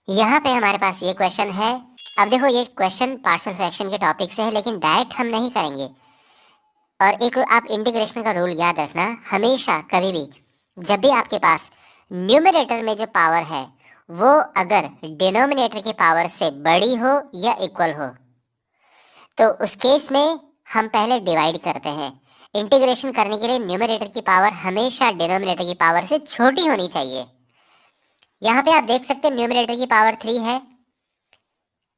यहाँ पे हमारे पास ये क्वेश्चन है। अब देखो ये क्वेश्चन पार्शियल फ्रैक्शन के टॉपिक से है, लेकिन डायरेक्ट हम नहीं करेंगे। और एक आप इंटीग्रेशन का रूल याद रखना, हमेशा कभी भी जब भी आपके पास न्यूमरेटर में जो पावर है वो अगर डिनोमिनेटर की पावर से बड़ी हो या इक्वल हो तो उस केस में हम पहले डिवाइड करते हैं। इंटीग्रेशन करने के लिए न्यूमरेटर की पावर हमेशा डिनोमिनेटर की पावर से छोटी होनी चाहिए। यहाँ पे आप देख सकते हैं न्यूमरेटर की पावर 3 है,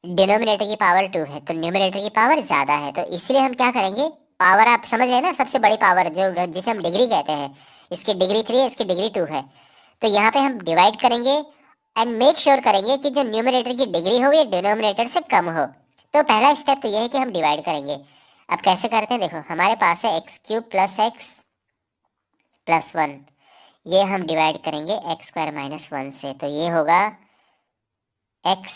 डिनोमिनेटर की पावर 2 है, तो न्यूमरेटर की पावर ज्यादा है, तो इसलिए हम क्या करेंगे, पावर आप समझ रहे हैं ना, सबसे बड़ी पावर जो जिसे हम डिग्री कहते हैं, इसकी डिग्री 3 है, इसकी डिग्री 2 है, तो यहाँ पे हम डिवाइड करेंगे एंड मेक श्योर करेंगे कि जो न्यूमरेटर की डिग्री हो ये डिनोमिनेटर से कम हो। तो पहला स्टेप तो ये है कि हम डिवाइड करेंगे। अब कैसे करते हैं, देखो हमारे पास है x cube plus x plus 1, ये हम डिवाइड करेंगे एक्स स्क्वायर माइनस 1 से, तो ये होगा एक्स,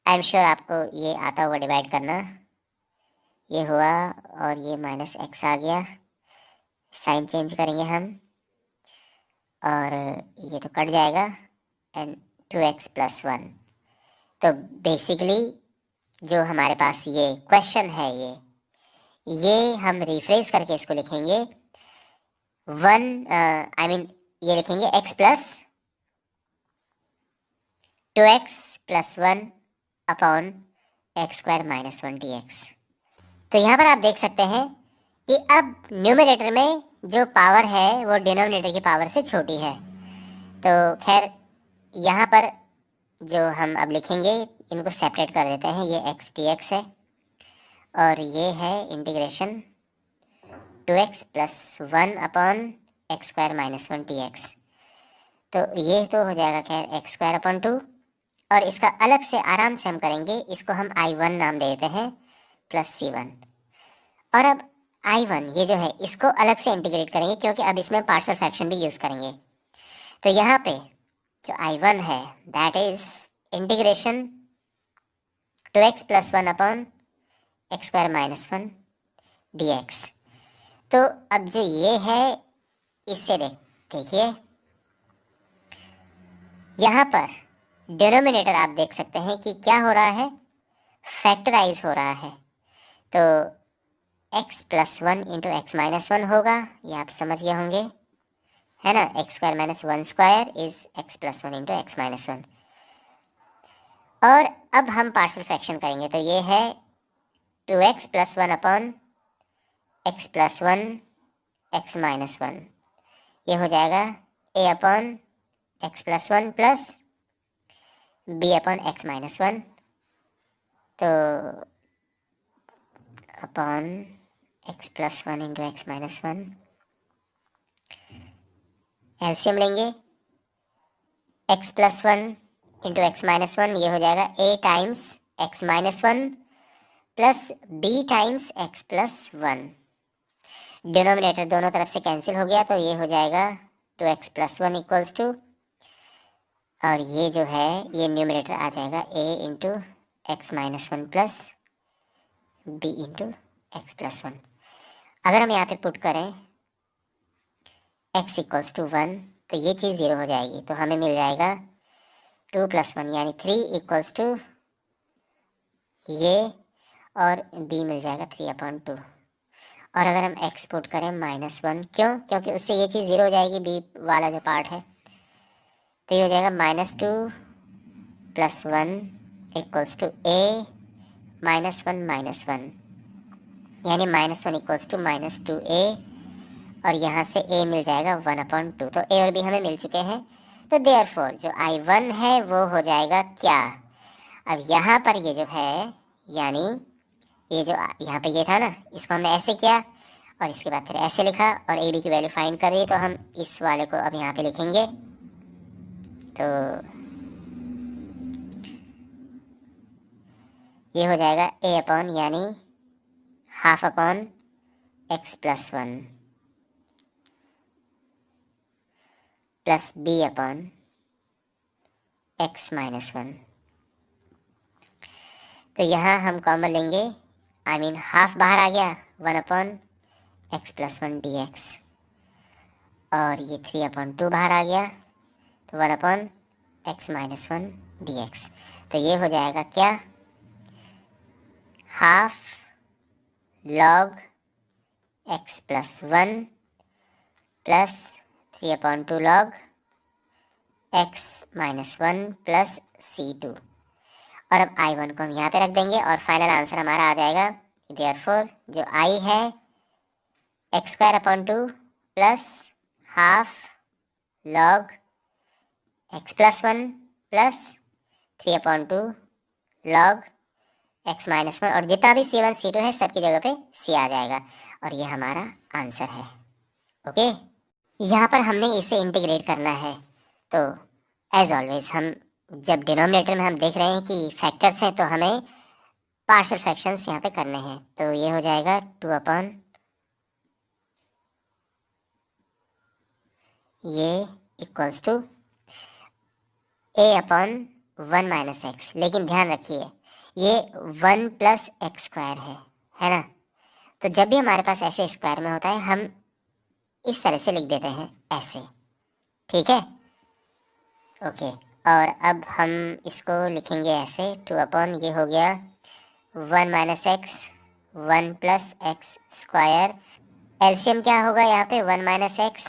आई एम श्योर आपको ये आता होगा डिवाइड करना, ये हुआ और ये माइनस एक्स आ गया, साइन चेंज करेंगे हम और ये तो कट जाएगा एंड 2x प्लस 1। तो बेसिकली जो हमारे पास ये क्वेश्चन है ये हम रिफ्रेश करके इसको लिखेंगे 1 आई मीन ये लिखेंगे x plus 2x plus 1 upon x square minus 1 dx। तो यहाँ पर आप देख सकते हैं कि अब न्यूमरेटर में जो पावर है वो डिनोमिनेटर की पावर से छोटी है। तो खैर यहाँ पर जो हम अब लिखेंगे इनको सेपरेट कर देते हैं, ये x dx है और ये है integration 2x plus 1 upon x square minus 1 dx। तो ये तो हो जाएगा खैर एक्स स्क्वायर अपॉन 2, और इसका अलग से आराम से हम करेंगे, इसको हम I1 नाम दे देते हैं प्लस C1। और अब I1 ये जो है इसको अलग से इंटीग्रेट करेंगे क्योंकि अब इसमें पार्शियल फ्रैक्शन भी यूज़ करेंगे। तो यहाँ पे जो I1 है that is integration 2x plus 1 upon x square minus 1 dx। तो अब जो ये है इससे देखिए यहाँ पर डिनोमिनेटर आप देख सकते हैं कि क्या हो रहा है, फैक्टराइज हो रहा है। तो x plus 1 into x minus 1 होगा, ये आप समझ गए होंगे है ना, x square minus 1 square is x plus 1 into x minus 1। और अब हम पार्शियल फ्रैक्शन करेंगे, तो ये है 2x plus 1 upon x plus 1 x minus 1, ये हो जाएगा a upon x plus 1 plus b upon x minus 1, तो upon x plus 1 into x minus 1, LCM लेंगे x plus 1 into x minus 1, ये हो जाएगा a times x minus 1 plus b times x plus 1। Denominator दोनों तरफ से cancel हो गया, तो ये हो जाएगा 2x प्लस 1 इक्वल्स टू, और ये जो है ये न्यूमरेटर आ जाएगा a into x minus 1 plus b into x plus 1। अगर हम यहाँ पे पुट करें x इक्वल्स टू 1 तो ये चीज़ 0 हो जाएगी, तो हमें मिल जाएगा 2 प्लस 1 यानी 3 इक्वल्स टू ये, और b मिल जाएगा 3 अपॉन 2। और अगर हम x पुट करें माइनस 1, क्यों, क्योंकि उससे ये चीज़ 0 हो जाएगी, b वाला जो पार्ट है, तो ये हो जाएगा minus 2 plus 1 equals to a minus 1 minus 1, यानी minus 1 equals to minus 2a, और यहाँ से a मिल जाएगा 1 अपॉन 2, तो a और b हमें मिल चुके हैं। तो देयरफॉर जो I1 है वो हो जाएगा क्या, अब यहाँ पर ये जो है यानी ये जो यहाँ पे ये था ना, इसको हमने ऐसे किया और इसके बाद फिर ऐसे लिखा और ए बी की वैल्यू फाइंड कर रही, तो हम इस वाले को अब यहाँ पे लिखेंगे, तो ये हो जाएगा a अपॉन यानी half upon x plus 1 plus b upon x minus 1। तो यहाँ हम कॉमन लेंगे, आई मीन हाफ बाहर आ गया, 1 अपॉन एक्स प्लस 1 dx, और ये 3 अपॉन 2 बाहर आ गया, तो 1 अपॉन एक्स माइनस 1 dx। तो ये हो जाएगा क्या, half log x plus 1 plus 3/2 log x minus 1 plus c2। और अब I1 को हम यहाँ पे रख देंगे और फाइनल आंसर हमारा आ जाएगा। देयरफॉर जो I है x² 2 plus half log x plus 1 plus 3/2 log x minus 1, और जितना भी c1 c2 है सबकी जगह पे c आ जाएगा, और ये हमारा आंसर है। ओके, यहाँ पर हमने इसे इंटीग्रेट करना है। तो एज ऑलवेज हम जब डिनोमिनेटर में हम देख रहे हैं कि फैक्टर्स हैं तो हमें पार्शियल फ्रैक्शंस यहाँ पे करने हैं। तो ये हो जाएगा 2 अपॉन ये equals to a upon 1 minus x. लेकिन ध्यान रखिए ये 1 प्लस एक्स स्क्वायर है ना। तो जब भी हमारे पास ऐसे स्क्वायर में होता है हम इस तरह से लिख देते हैं ऐसे, ठीक है। ओके, और अब हम इसको लिखेंगे ऐसे 2 अपॉन ये हो गया 1 minus x 1 plus x square. LCM क्या होगा यहाँ पे 1 minus x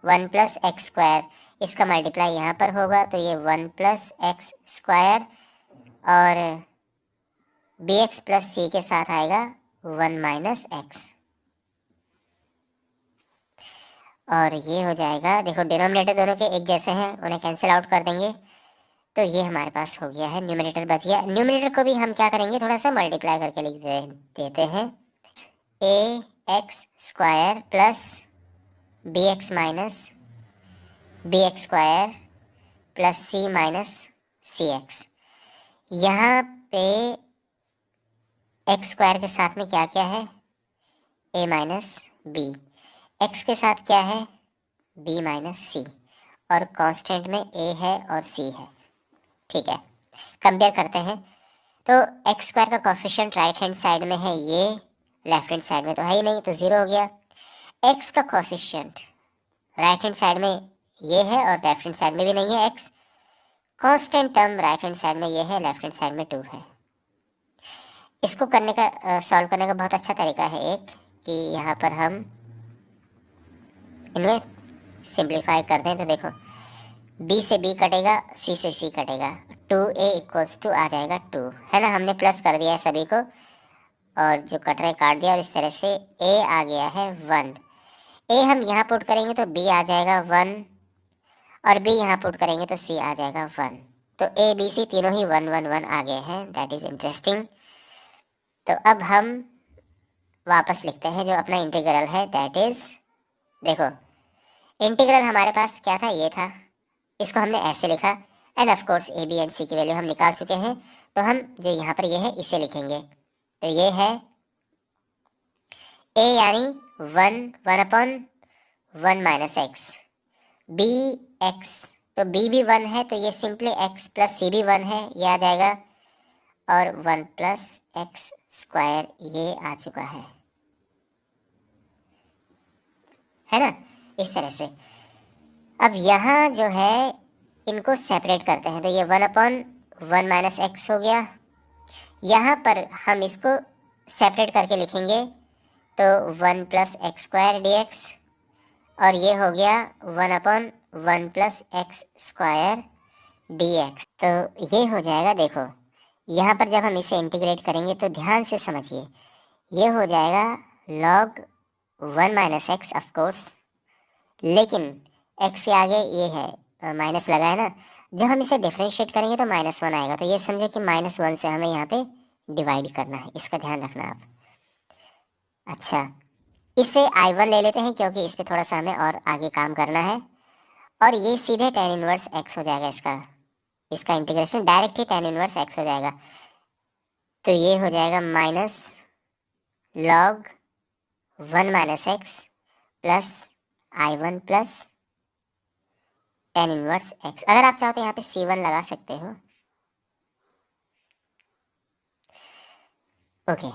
1 plus x square, इसका मल्टीप्लाई यहाँ पर होगा तो ये 1 प्लस एक्स स्क्वायर, और बी एक्स प्लस सी के साथ आएगा 1 माइनस एक्स, और ये हो जाएगा। देखो डिनोमिनेटर दोनों के एक जैसे हैं, उन्हें कैंसिल आउट कर देंगे तो ये हमारे पास हो गया है, न्यूमरेटर बच गया। न्यूमरेटर को भी हम क्या करेंगे थोड़ा सा मल्टीप्लाई करके लिख देते हैं, A x square plus B x minus B x square plus C minus C x. यहाँ पे एक्स स्क्वायर के साथ में क्या क्या है, ए माइनस बी, एक्स के साथ क्या है बी माइनस सी, और कांस्टेंट में ए है और सी है, ठीक है। कंपेयर करते हैं तो एक्स स्क्वायर का कोफिशिएंट राइट हैंड साइड में है ये, लेफ्ट हैंड साइड में तो है ही नहीं तो ज़ीरो हो गया। एक्स का कोफिशिएंट राइट हैंड साइड में ये है और लेफ्ट हैंड साइड में भी नहीं है x. Constant term right hand side में ये है, लेफ्ट हैंड साइड में 2 है। इसको करने का सॉल्व करने का बहुत अच्छा तरीका है एक, कि यहाँ पर हम इन्हें सिंप्लीफाई कर दें तो देखो b से b कटेगा, c से c कटेगा, 2a इक्वल्स टू आ जाएगा 2, है ना। हमने प्लस कर दिया है सभी को और जो कट रहे काट दिया, और इस तरह से a आ गया है 1। a हम यहाँ पुट करेंगे तो b आ जाएगा 1, और b यहाँ पुट करेंगे तो c आ जाएगा 1। तो a b c तीनों ही 1 1 1 आ गए हैं, दैट इज इंटरेस्टिंग। तो अब हम वापस लिखते हैं जो अपना इंटीग्रल है, दैट इज देखो इंटीग्रल हमारे पास क्या था, ये था, इसको हमने ऐसे लिखा, and of course A B and C की वैल्यू हम निकाल चुके हैं। तो हम जो यहाँ पर ये है इसे लिखेंगे, तो ये है ए यानी 1 1 upon 1 minus x, B x, तो बी भी 1 है तो ये सिंपली एक्स प्लस सी भी 1 है, ये आ जाएगा, और 1 प्लस एक्स स्क्वायर ये आ चुका है ना, इस तरह से। अब यहाँ जो है इनको सेपरेट करते हैं तो ये 1 अपॉन 1 माइनस एक्स हो गया। यहाँ पर हम इसको सेपरेट करके लिखेंगे तो 1 plus x square D x, और ये हो गया 1 upon 1 plus x square D x. तो ये हो जाएगा, देखो यहाँ पर जब हम इसे इंटीग्रेट करेंगे तो ध्यान से समझिए, ये हो जाएगा log 1 minus x of course, लेकिन x के आगे ये है माइनस लगा है ना, जब हम इसे डिफरेंशिएट करेंगे तो -1 आएगा। तो ये समझो कि -1 से हमें यहाँ पे डिवाइड करना है, इसका ध्यान रखना आप। अच्छा, इसे I1 ले लेते हैं क्योंकि इस पर थोड़ा सा हमें और आगे काम करना है, और ये सीधे tan इनवर्स x हो जाएगा, इसका इंटीग्रेशन डायरेक्ट ही tan इनवर्स x हो जाएगा। तो ये हो जाएगा minus log 1 minus x plus I1 plus tan inverse x। अगर आप चाहो तो यहाँ पे C1 लगा सकते हो। ओके,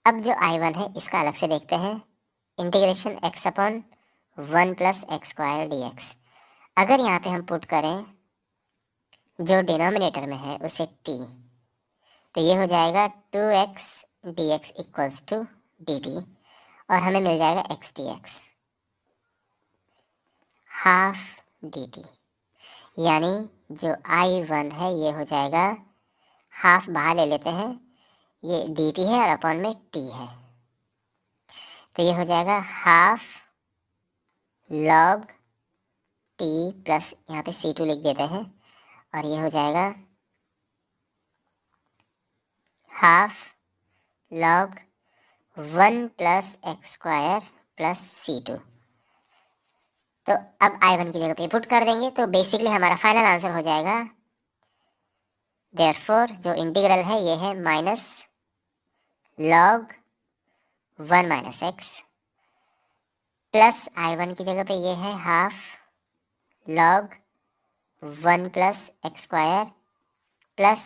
अब जो I1 है इसका अलग से देखते हैं, integration x upon 1 plus x square D x. अगर यहाँ पे हम पुट करें जो डिनोमिनेटर में है उसे t, तो ये हो जाएगा 2x dx equals to dt, और हमें मिल जाएगा x dx हाफ dt, यानी जो I1 है ये हो जाएगा, हाफ बाहर ले लेते हैं, ये dt है और अपॉन में t है, तो ये हो जाएगा हाफ log t प्लस यहाँ पे c2 लिख देते हैं, और ये हो जाएगा half log 1 plus x square plus c2। तो अब I1 की जगह पे पुट कर देंगे, तो बेसिकली हमारा फाइनल आंसर हो जाएगा, देयरफॉर जो इंटीग्रल है ये है minus log 1 minus x, plus I1 की जगह पे ये है half log 1 plus x square plus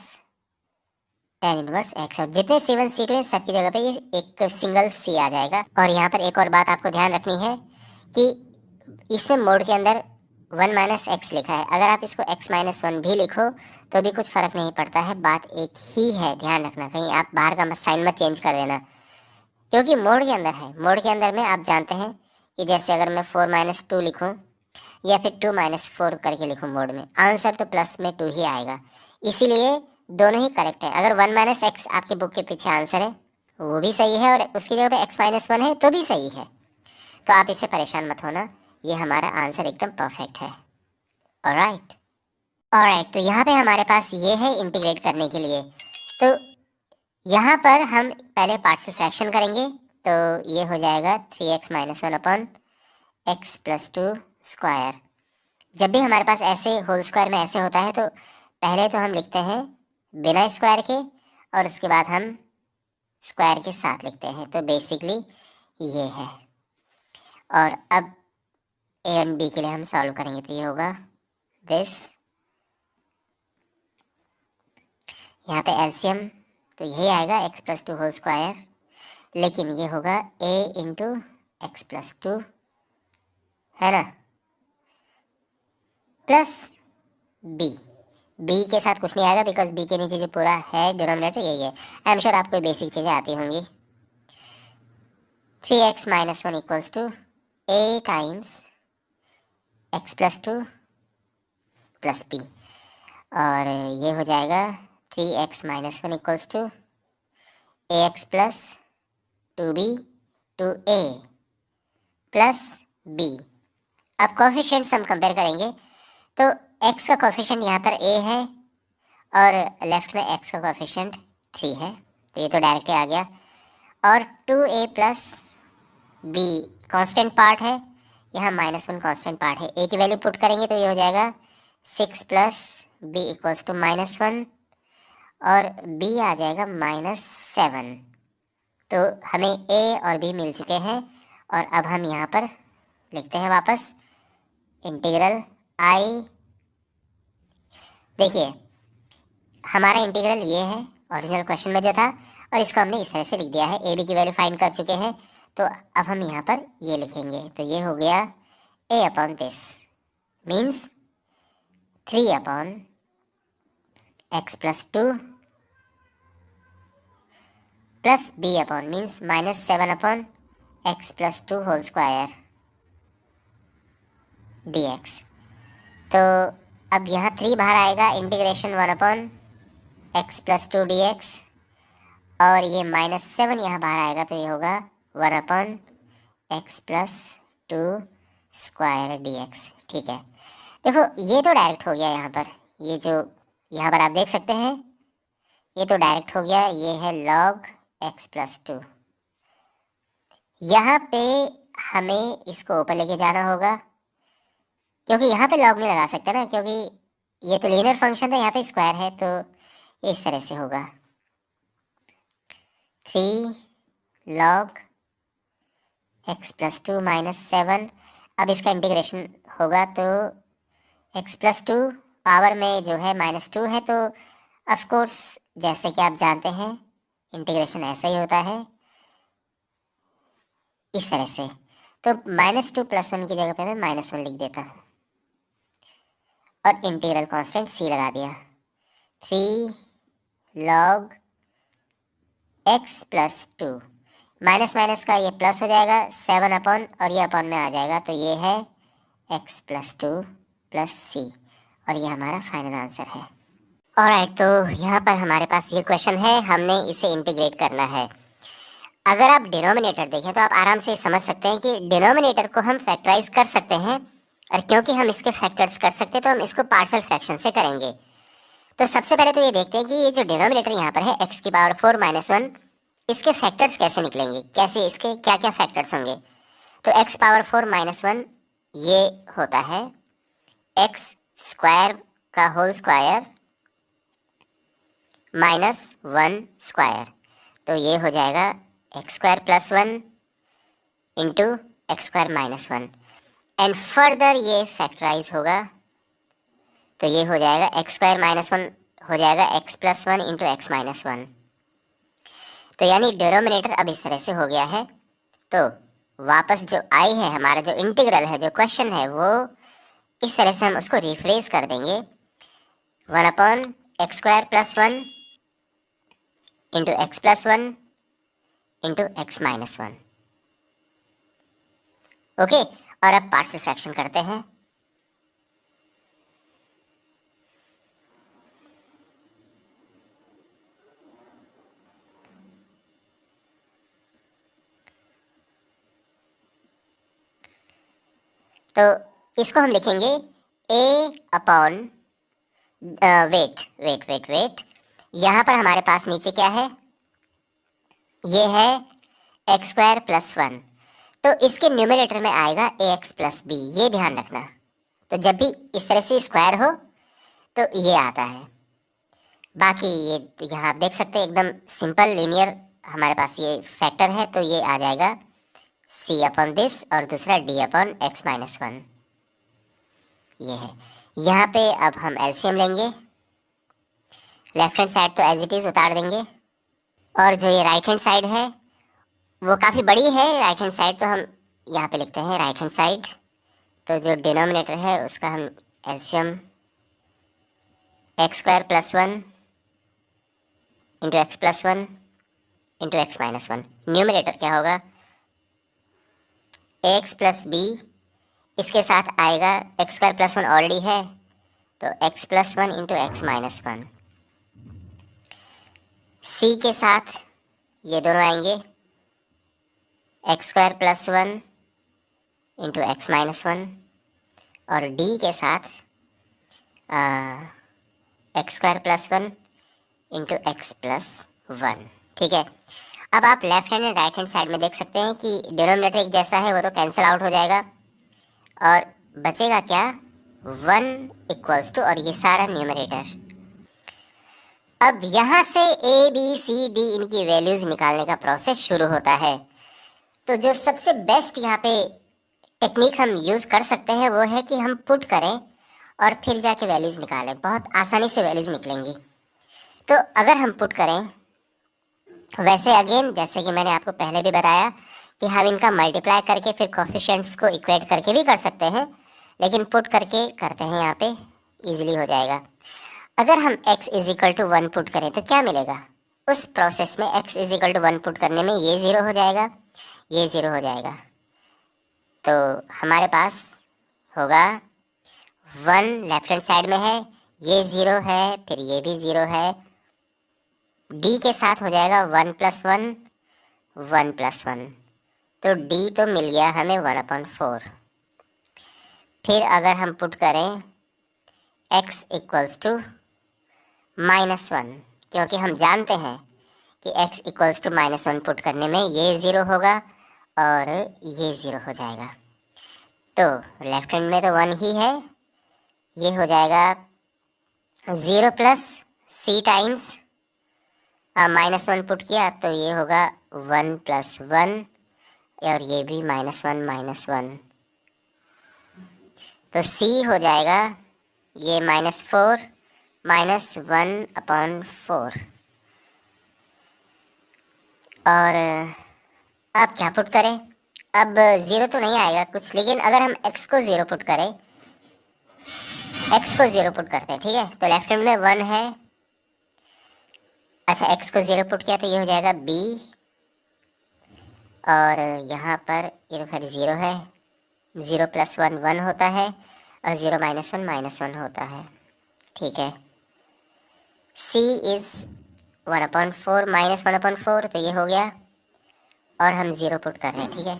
tan inverse x, और जितने C1 C2 है सबकी जगह पे ये एक सिंगल C आ जाएगा। और यहाँ पर एक और बात आपको ध्यान रखनी है कि इसमें मोड के अंदर 1 माइनस एक्स लिखा है, अगर आप इसको x माइनस 1 भी लिखो तो भी कुछ फ़र्क नहीं पड़ता है, बात एक ही है, ध्यान रखना, कहीं आप बाहर का साइन मत चेंज कर देना, क्योंकि मोड के अंदर है। मोड के अंदर में आप जानते हैं कि जैसे अगर मैं 4 माइनस 2 लिखूँ या फिर 2 माइनस 4 करके लिखूँ मोड में, आंसर तो प्लस में 2 ही आएगा, इसीलिए दोनों ही करेक्ट है। अगर 1 माइनस एक्स आपके बुक के पीछे आंसर है वो भी सही है, और उसकी जगह पे x माइनस 1 है तो भी सही है, तो आप इससे परेशान मत होना, ये हमारा आंसर एकदम परफेक्ट है। ऑलराइट ऑलराइट, तो यहाँ पे हमारे पास ये है इंटीग्रेट करने के लिए, तो यहाँ पर हम पहले पार्शियल फ्रैक्शन करेंगे, तो ये हो जाएगा 3x minus 1 upon x plus 2 square. जब भी हमारे पास ऐसे होल स्क्वायर में ऐसे होता है तो पहले तो हम लिखते हैं बिना स्क्वायर के, और उसके बाद हम स्क्वायर के साथ लिखते हैं, तो बेसिकली ये है। और अब ए एंड बी के लिए हम सॉल्व करेंगे, तो ये होगा दिस, यहाँ पे एलसीएम तो यही आएगा x प्लस 2 होल स्क्वायर, लेकिन ये होगा a इंटू एक्स प्लस 2, है ना, प्लस b, b के साथ कुछ नहीं आएगा बिकॉज b के नीचे जो पूरा है डिनोमिनेटर यही है। आई एम श्योर आपको बेसिक चीज़ें आती होंगी। 3x minus 1 equals to a times x plus 2 plus b, और ये हो जाएगा 3x minus 1 equals to A x plus 2b two a plus b। अब कोफिशिएंट्स हम कंपेयर करेंगे, तो x का कोफिशिएंट यहाँ पर a है और लेफ्ट में x का कोफिशिएंट 3 है, तो ये तो डायरेक्ट आ गया, और 2a plus b constant part है, यहाँ माइनस 1 कांस्टेंट पार्ट है, a की वैल्यू पुट करेंगे तो ये हो जाएगा 6 plus b equals to minus 1, और b आ जाएगा माइनस 7। तो हमें a और b मिल चुके हैं, और अब हम यहाँ पर लिखते हैं वापस इंटीग्रल i। देखिए हमारा इंटीग्रल ये है ओरिजिनल क्वेश्चन में जो था, और इसको हमने इस तरह से लिख दिया है, ए बी की वैल्यू फाइंड कर चुके हैं, तो अब हम यहाँ पर ये लिखेंगे, तो ये हो गया a upon this means 3 upon x plus 2 plus b upon means minus 7 upon x plus 2 whole square dx। तो अब यहाँ 3 बाहर आएगा, integration 1 upon x plus 2 dx, और ये माइनस 7 यहाँ बाहर आएगा, तो ये होगा 1 upon x plus 2 square dx। ठीक है, देखो ये तो डायरेक्ट हो गया, यहाँ पर ये जो यहाँ पर आप देख सकते हैं ये तो डायरेक्ट हो गया, ये है log x प्लस 2। यहाँ पे हमें इसको ऊपर लेके जाना होगा, क्योंकि यहाँ पे log नहीं लगा सकते ना, क्योंकि ये तो लीनियर फंक्शन था, यहाँ पे स्क्वायर है, तो इस तरह से होगा 3 log x प्लस 2 माइनस 7। अब इसका इंटीग्रेशन होगा तो x प्लस 2 पावर में जो है माइनस 2 है, तो ऑफ कोर्स जैसे कि आप जानते हैं इंटीग्रेशन ऐसा ही होता है, इस तरह से, तो माइनस 2 प्लस 1 की जगह पे मैं माइनस 1 लिख देता हूँ, और इंटीग्रल कांस्टेंट c लगा दिया। 3 log x plus 2, minus minus का ये प्लस हो जाएगा, 7 अपॉन और ये अपॉन में आ जाएगा, तो ये है x प्लस 2 प्लस c, और ये हमारा फाइनल आंसर है। ऑलराइट, तो यहाँ पर हमारे पास ये क्वेश्चन है, हमने इसे इंटीग्रेट करना है। अगर आप डिनोमिनेटर देखें तो आप आराम से समझ सकते हैं कि डिनोमिनेटर को हम फैक्टराइज कर सकते हैं, और क्योंकि हम इसके फैक्टर्स कर सकते हैं तो हम इसको पार्शियल फ्रैक्शन से करेंगे। तो सबसे पहले तो ये देखते हैं कि ये जो डिनोमिनेटर यहाँ पर है x की पावर 4 माइनस 1, इसके फैक्टर्स कैसे निकलेंगे, कैसे इसके क्या क्या फैक्टर्स होंगे। तो x पावर 4 माइनस 1 ये होता है x स्क्वायर का होल स्क्वायर माइनस 1 स्क्वायर, तो ये हो जाएगा x square plus 1 into x square minus 1, and further ये फैक्टराइज होगा, तो ये हो जाएगा एक्स स्क्वायर माइनस 1 हो जाएगा x plus 1 into x minus 1। तो यानी डिनोमिनेटर अब इस तरह से हो गया है। तो वापस जो आई है, हमारा जो इंटीग्रल है, जो क्वेश्चन है, वो इस तरह से हम उसको रिफ्रेश कर देंगे, 1 upon x square plus 1 into x plus 1 into x minus 1। Okay, और अब पार्शियल फ्रैक्शन करते हैं। तो इसको हम लिखेंगे a upon wait wait wait wait, यहाँ पर हमारे पास नीचे क्या है, ये है एक्स स्क्वायर प्लस 1, तो इसके न्यूमरेटर में आएगा ए एक्स प्लस बी, ये ध्यान रखना। तो जब भी इस तरह से स्क्वायर हो तो ये आता है। बाकी ये यहाँ आप देख सकते हैं एकदम सिंपल लीनियर हमारे पास ये फैक्टर है, तो ये आ जाएगा c अपॉन दिस और दूसरा d अपॉन एक्स माइनस 1, ये है। यहाँ पे अब हम एलसीएम लेंगे, लेफ्ट हैंड साइड तो एज इट इज उतार देंगे, और जो ये राइट हैंड साइड है वो काफ़ी बड़ी है, राइट हैंड साइड, तो हम यहाँ पे लिखते हैं राइट हैंड साइड। तो जो डिनोमिनेटर है उसका हम LCM x square plus 1 into x plus 1 into x minus 1, numerator क्या होगा एक्स प्लस बी, इसके साथ आएगा एक्स स्क्वायर प्लस 1 ऑलरेडी है, तो x plus 1 into x minus 1, सी के साथ ये दोनों आएंगे x square plus 1 into x minus 1, और डी के साथ x square plus 1 into x plus 1। ठीक है, अब आप left hand and right hand side में देख सकते हैं कि डिनोमिनेटर एक जैसा है, वो तो कैंसिल आउट हो जाएगा, और बचेगा क्या 1 इक्वल्स टू, और ये सारा न्यूमरेटर। अब यहाँ से ए बी सी डी इनकी वैल्यूज निकालने का प्रोसेस शुरू होता है। तो जो सबसे बेस्ट यहाँ पे टेक्निक हम यूज़ कर सकते हैं वो है कि हम पुट करें और फिर जाके वैल्यूज़ निकालें, बहुत आसानी से वैल्यूज़ निकलेंगी। तो अगर हम पुट करें, वैसे अगेन जैसे कि मैंने आपको पहले भी बताया कि हम इनका मल्टीप्लाई करके फिर कोफिशिएंट्स को इक्वेट करके भी कर सकते हैं, लेकिन पुट करके करते हैं यहाँ पे, इजीली हो जाएगा। अगर हम x is equal to 1 put करें तो क्या मिलेगा, उस प्रोसेस में x is equal to 1 put करने में ये 0 हो जाएगा, ये 0 हो जाएगा, तो हमारे पास होगा 1 लेफ्ट हैंड साइड में है, ये 0 है, फिर ये भी 0 है, d के साथ हो जाएगा 1 प्लस 1 1 प्लस 1, तो d तो मिल गया हमें 1/4। फिर अगर हम पुट करें x इक्वल्स टू -1, क्योंकि हम जानते हैं कि x इक्वल्स टू -1 पुट करने में ये 0 होगा और ये 0 हो जाएगा, तो लेफ्ट हैंड में तो 1 ही है, ये हो जाएगा 0 प्लस c टाइम्स -1 पुट किया तो ये होगा 1 प्लस 1, और ये भी -1, तो c हो जाएगा ये -4 -1/4। और अब क्या पुट करें, अब 0 तो नहीं आएगा कुछ, लेकिन अगर हम x को 0 पुट करें एक्स को 0 पुट करते हैं, ठीक है। तो लेफ्ट हैंड में 1 है, अच्छा एक्स को 0 पुट किया तो ये हो जाएगा b, और यहाँ पर ये तो खैर 0 है, 0 + 1 1 होता है, और 0 - 1 -1 होता है, ठीक है। c इज़ 1/4 - 1/4, तो ये हो गया, और हम 0 पुट कर रहे हैं, ठीक है।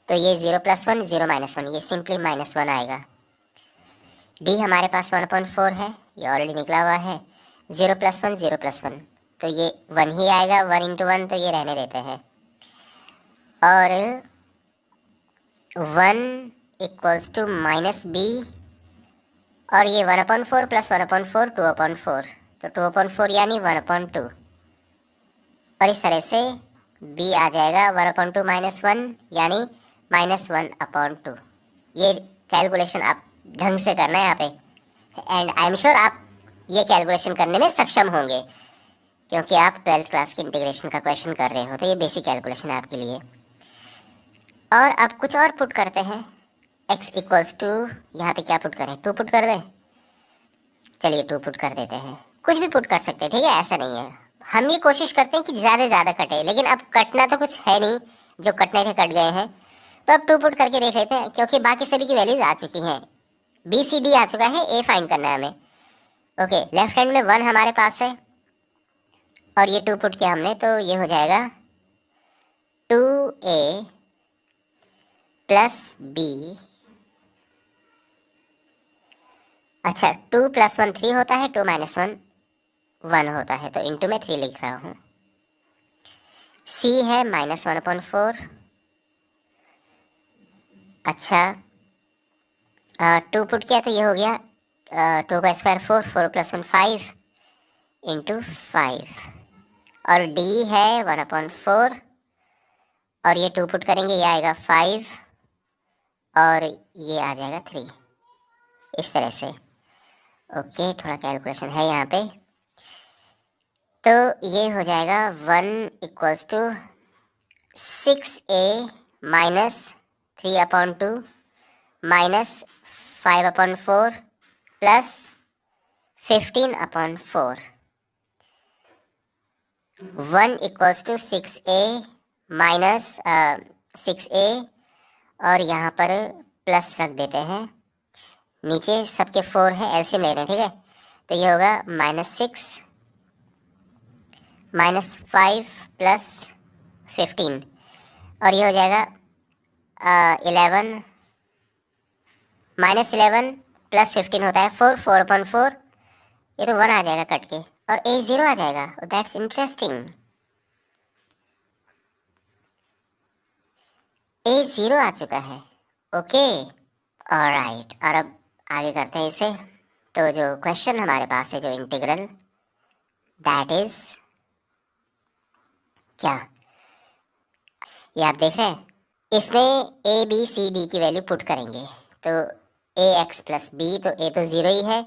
तो ये 0 + 1 0 - 1, ये सिंपली -1 आएगा। d हमारे पास 1/4 है, ये ऑलरेडी निकला हुआ है, 0 + 1 0 + 1, तो ये 1 ही आएगा, 1 × 1 तो ये रहने देते हैं, और 1 = -b, और ये 1/4 + 1/4 2/4, तो 2/4 यानी 1/2, और इस तरह से b आ जाएगा 1/2 - 1 यानी -1/2। ये कैलकुलेशन आप ढंग से करना है यहाँ पे, एंड आई एम श्योर आप ये कैलकुलेशन करने में सक्षम होंगे, क्योंकि आप 12th क्लास के इंटीग्रेशन का क्वेश्चन कर रहे हो, तो ये बेसिक कैलकुलेशन है आपके लिए। और अब कुछ और पुट करते हैं, x = यहाँ पे क्या पुट करें, 2 पुट कर दें, चलिए 2 पुट कर देते हैं, कुछ भी पुट कर सकते हैं, ठीक है, ऐसा नहीं है। हम ये कोशिश करते हैं कि ज़्यादा से ज़्यादा कटे, लेकिन अब कटना तो कुछ है नहीं, जो कटने थे कट गए हैं, तो अब 2 पुट करके देख लेते हैं, क्योंकि बाकी सभी की वैल्यूज आ चुकी हैं, बी सी डी आ चुका है, ए फाइंड करना है हमें। ओके, लेफ्ट हैंड में 1 हमारे पास है, और ये 2 पुट किया हमने, तो ये हो जाएगा 2a + b, अच्छा 2 + 1 3 होता है, 2 - 1 1 होता है, तो इंटू में 3 लिख रहा हूँ। c है -1/4, अच्छा 2 पुट किया तो ये हो गया 2 का स्क्वायर 4, 4 + 1 5 इंटू 5, और d है 1/4, और ये 2 पुट करेंगे, ये आएगा 5, और ये आ जाएगा 3, इस तरह से। ओके, थोड़ा कैलकुलेशन है यहाँ पे, तो ये हो जाएगा 1 = 6a - 3/2 - 5/4 + 15/4, 1 = 6a - 6a, और यहाँ पर प्लस रख देते हैं, नीचे सबके 4 है, एलसीएम ले रहे हैं, ठीक है। तो ये होगा -6 - 5 + 15, और ये हो जाएगा 11 -11 + 15 होता है 4, 4/4, ये तो 1 आ जाएगा कट के, और a 0 आ जाएगा, दैट्स इंटरेस्टिंग, a 0 आ चुका है। ओके, ऑलराइट, और अब आगे करते हैं इसे। तो जो क्वेश्चन हमारे पास है, जो इंटीग्रल, दैट इज क्या, ये आप देख रहे हैं, इसमें a b c d की वैल्यू पुट करेंगे, तो ax + b, तो a तो 0 ही है,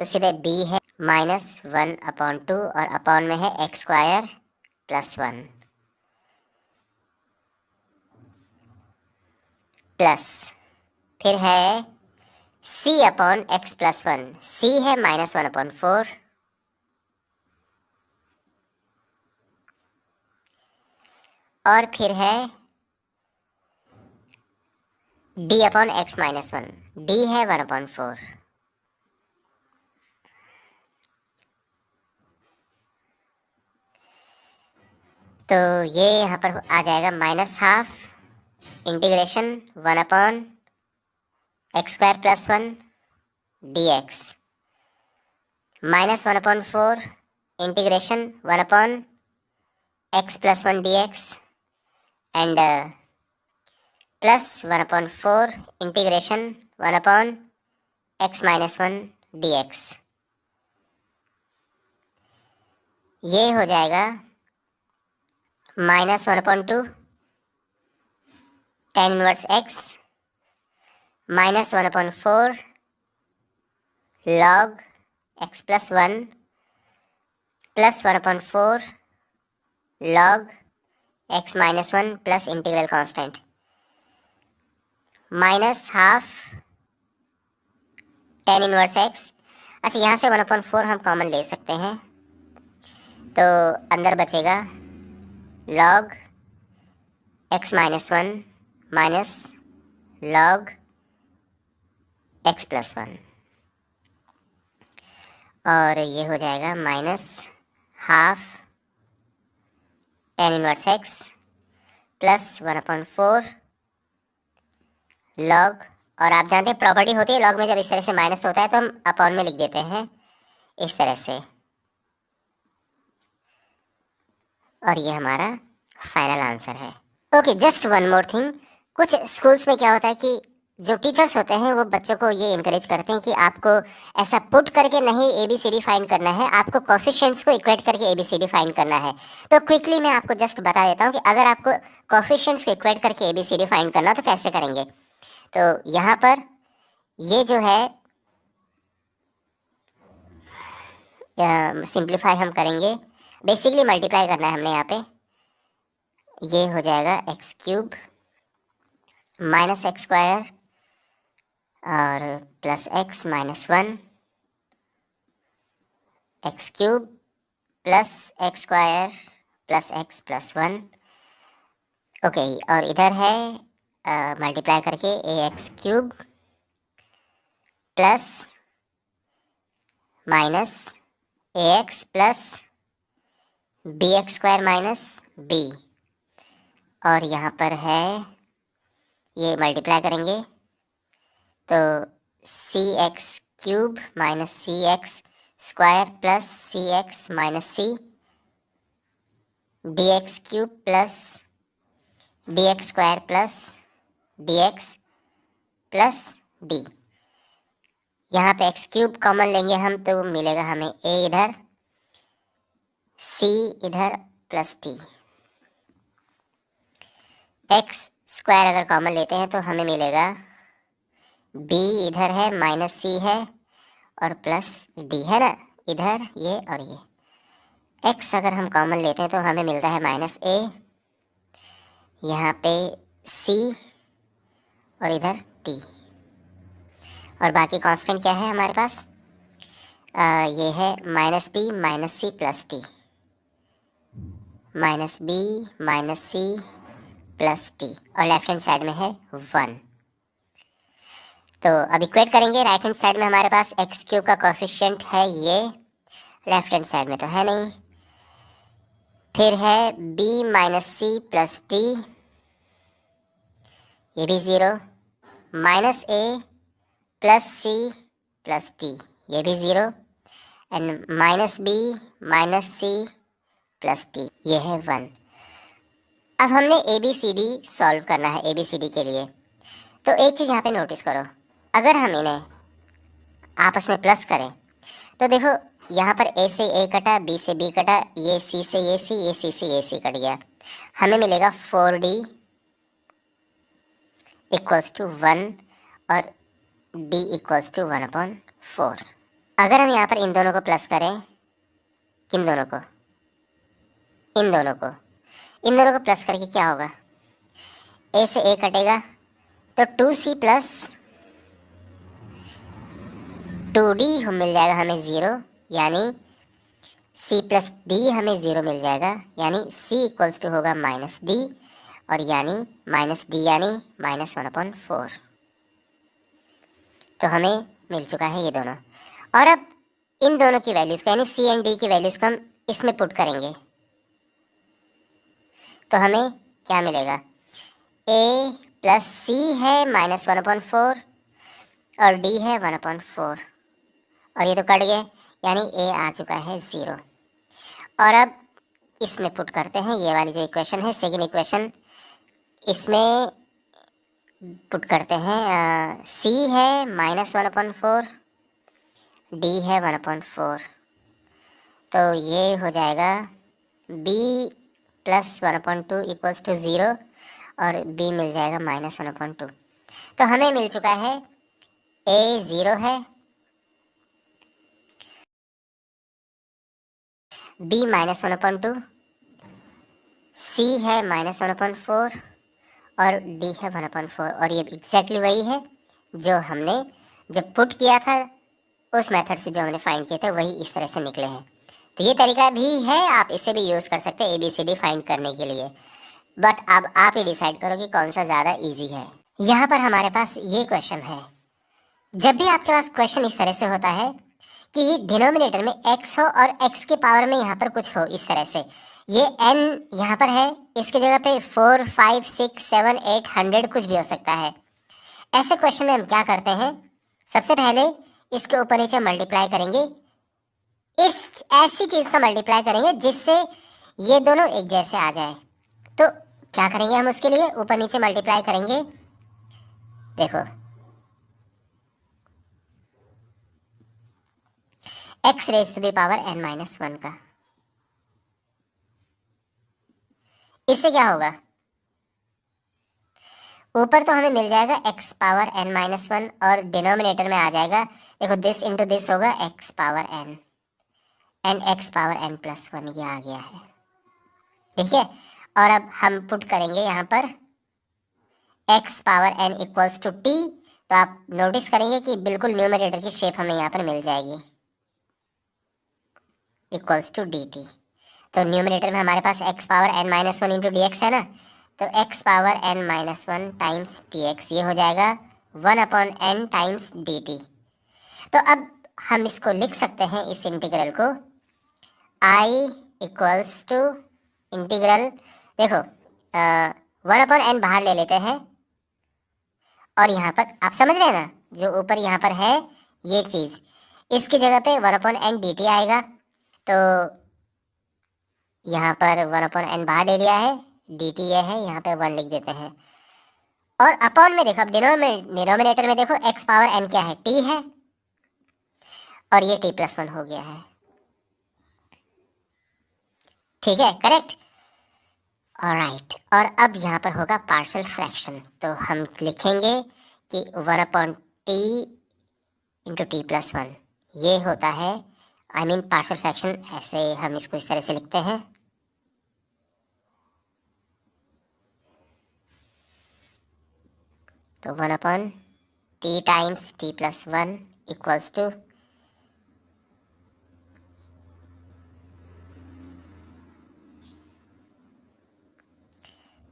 तो सीधे b है -1/2, और अपॉन में है x² + 1, प्लस फिर है c/x + 1, c है -1/4, और फिर है d/x - 1, d है 1/4, तो ये यहाँ पर आ जाएगा -½ integration 1/x² + 1 dx, -1/4 integration 1/x + 1 dx, and +1/4 integration 1/x - 1 dx, ये हो जाएगा -1/2 tan inverse x -1/4 log x + 1 +1/4 log x - 1 plus integral constant -½ tan inverse x. अच्छा, यहाँ से 1/4 हम कॉमन ले सकते हैं, तो अंदर बचेगा log x minus one minus log x plus one, और ये हो जाएगा minus half tan inverse x plus 1/4 log. और आप जानते हैं प्रॉपर्टी होती है लॉग में, जब इस तरह से माइनस होता है तो हम अपॉन में लिख देते हैं इस तरह से। और ये हमारा फाइनल आंसर है। Okay, just one more thing, कुछ स्कूल्स में क्या होता है कि जो टीचर्स होते हैं वो बच्चों को ये इनकरेज करते हैं कि आपको ऐसा पुट करके नहीं ABCD फाइंड करना है, आपको कोफिशिएंट्स को इक्वेट करके ABCD फाइंड करना है। तो क्विकली मैं आपको जस्ट बता देता हूँ कि अगर आपको कोफिशिएंट्स को इक्वेट करके ABCD फाइंड करना तो कैसे करेंगे। तो यहाँ पर ये जो है सिंप्लीफाई हम करेंगे, बेसिकली मल्टीप्लाई करना है हमने यहाँ पे। ये हो जाएगा x cube minus x square और plus x minus one, x cube plus x square plus x plus one. Okay, और इधर है मल्टीप्लाई करके A x cube plus minus A x plus B x square minus B, और यहाँ पर है ये मल्टीप्लाई करेंगे तो C x cube minus C x square plus C x minus C, D x cube plus D x square plus D x plus D. यहाँ पे x cube common लेंगे हम तो मिलेगा हमें ए इधर, सी इधर प्लस टी। एक्स स्क्वायर अगर कॉमन लेते हैं तो हमें मिलेगा बी इधर है माइनस सी है और प्लस डी है ना इधर ये, और ये एक्स अगर हम कॉमन लेते हैं तो हमें मिलता है माइनस ए, यहाँ पे सी और इधर टी, और बाकी कांस्टेंट क्या है हमारे पास, ये है minus B minus C plus T, minus B minus C plus T, और लेफ्ट हैंड साइड में है 1। तो अब इक्वेट करेंगे, राइट हैंड साइड में हमारे पास एक्स क्यूब का कोफिशिएंट है ये, लेफ्ट हैंड साइड में तो है नहीं। फिर है b minus C plus T, ये भी 0, minus A plus C plus T, ये भी 0, and minus B minus C plus T, ये है 1। अब हमने ABCD सॉल्व करना है ABCD के लिए। तो एक चीज़ यहाँ पे नोटिस करो, अगर हम इन्हें आपस में प्लस करें तो देखो यहाँ पर A से A कटा, B से B कटा, ये C से ये C, ये C से ये C कट गया, हमें मिलेगा 4D इक्वल्स टू 1 और D इक्वल्स टू 1/4। अगर हम यहाँ पर इन दोनों को प्लस करें, किन दोनों को, इन दोनों को प्लस करके क्या होगा, A से A कटेगा तो 2C प्लस 2D मिल जाएगा हमें 0, यानी C प्लस D हमें 0 मिल जाएगा, यानी C इक्वल्स टू होगा माइनस D, और यानी माइनस D यानी माइनस 1/4। तो हमें मिल चुका है ये दोनों। और अब इन दोनों की वैल्यूज़ का यानी C एंड D की वैल्यूज़ को हम इसमें पुट करेंगे तो हमें क्या मिलेगा, A प्लस C है माइनस 1/4 और D है 1/4, और ये तो कट गए, यानी A आ चुका है 0। और अब इसमें पुट करते हैं, ये वाली जो इक्वेशन है सेकंड इक्वेशन, इसमें पुट करते हैं, C है माइनस 1/4, D है 1/4, तो ये हो जाएगा B प्लस 1/2 इक्वल्स टू 0 और B मिल जाएगा माइनस 1/2। तो हमें मिल चुका है A 0 है, B माइनस 1/2, C है माइनस 1/4 और D है 1/4, और ये एग्जैक्टली वही है जो हमने जब पुट किया था उस मेथड से जो हमने फाइंड किए थे वही इस तरह से निकले हैं। तो ये तरीका भी है, आप इसे भी यूज़ कर सकते हैं ABCD फाइंड करने के लिए। बट अब आप ही डिसाइड करो कि कौन सा ज़्यादा ईजी है। यहाँ पर हमारे पास ये क्वेश्चन है, जब भी आपके पास क्वेश्चन इस तरह से होता है कि डिनोमिनेटर में x हो और x के पावर में यहाँ पर कुछ हो इस तरह से, ये n यहाँ पर है, इसकी जगह पे 4, 5, 6, 7, 8, 100 कुछ भी हो सकता है। ऐसे क्वेश्चन में हम क्या करते हैं, सबसे पहले इसके ऊपर नीचे मल्टीप्लाई करेंगे, इस ऐसी चीज़ का मल्टीप्लाई करेंगे जिससे ये दोनों एक जैसे आ जाए। तो क्या करेंगे हम उसके लिए, ऊपर नीचे मल्टीप्लाई करेंगे। देखो x raise to the power n-1 का, इससे क्या होगा, ऊपर तो हमें मिल जाएगा x पावर n-1 और डिनोमिनेटर में आ जाएगा, देखो दिस इंटू दिस होगा x power n and x power n+1, ये आ गया है। ठीक है, और अब हम पुट करेंगे यहाँ पर x power n equals to t, तो आप नोटिस करेंगे कि बिल्कुल न्यूमरेटर की शेप हमें यहाँ पर मिल जाएगी, इक्वल्स टू dt। तो न्यूमरेटर में हमारे पास x power n-1 into dx है ना, तो x power n-1 times dx, ये हो जाएगा 1/n टाइम्स dt। तो अब हम इसको लिख सकते हैं, इस इंटीग्रल को I इक्वल्स टू इंटीग्रल, देखो 1/n बाहर ले लेते हैं, और यहाँ पर आप समझ रहे हैं ना, जो ऊपर यहाँ पर है ये चीज़, इसकी जगह पे 1/n dt आएगा। तो यहाँ पर 1/n बाहर ले लिया है, dt ये है, यहाँ पे 1 लिख देते हैं, और अपॉन में देखो, अब डिनोमिनेटर में देखो x पावर n क्या है, t है, और ये t+1 हो गया है। ठीक है, करेक्ट, ऑलराइट। और अब यहाँ पर होगा पार्शियल फ्रैक्शन, तो हम लिखेंगे कि 1/t इंटू t+1, ये होता है, आई मीन पार्शियल फ्रैक्शन, ऐसे हम इसको इस तरह से लिखते हैं। तो 1/t times t+1 equals to,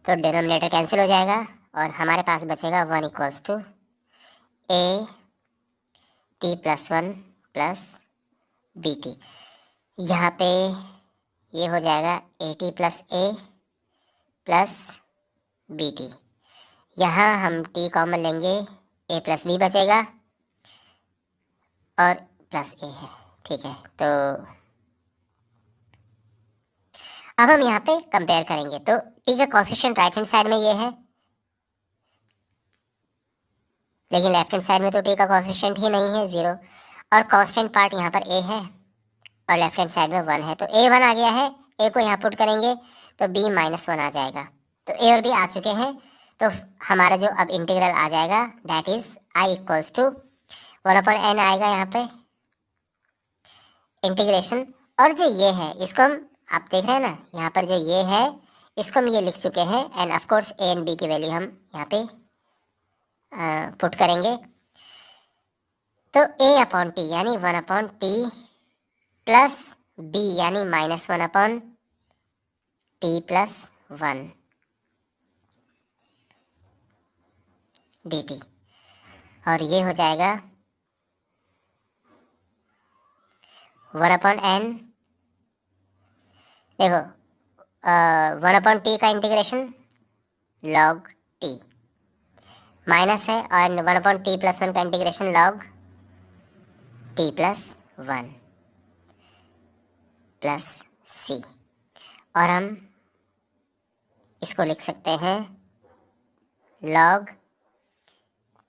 तो डिनोमिनेटर कैंसिल हो जाएगा और हमारे पास बचेगा 1 equals to a t+1 plus B T. यहाँ पे ये हो जाएगा a t plus a plus B T. यहाँ हम t कॉमन लेंगे, a प्लस b बचेगा और प्लस a है। ठीक है, तो अब हम यहाँ पे कंपेयर करेंगे, तो t का कोफिशिएंट राइट हैंड साइड में ये है, लेकिन लेफ्ट हैंड साइड में तो t का कोफिशिएंट ही नहीं है, 0, और कांस्टेंट पार्ट यहाँ पर a है और लेफ्ट हैंड साइड में 1 है, तो a 1 आ गया है, a को यहाँ पुट करेंगे तो b -1 आ जाएगा। तो a और b आ चुके हैं, तो हमारा जो अब इंटीग्रल आ जाएगा that is i equals to 1/n आएगा यहाँ पे इंटीग्रेशन, और जो ये है इसको हम, आप देख रहे हैं ना यहाँ पर जो ये है इसको हम ये लिख चुके हैं, and of course a and b की वैल्यू हम यहाँ पे पुट करेंगे। तो a/t यानी 1/t प्लस b यानी -1/t प्लस 1 dt, और ये हो जाएगा 1/n, देखो 1/t का इंटीग्रेशन log t माइनस है, और 1/t प्लस 1 का integration log t plus 1 plus c, और हम इसको लिख सकते हैं log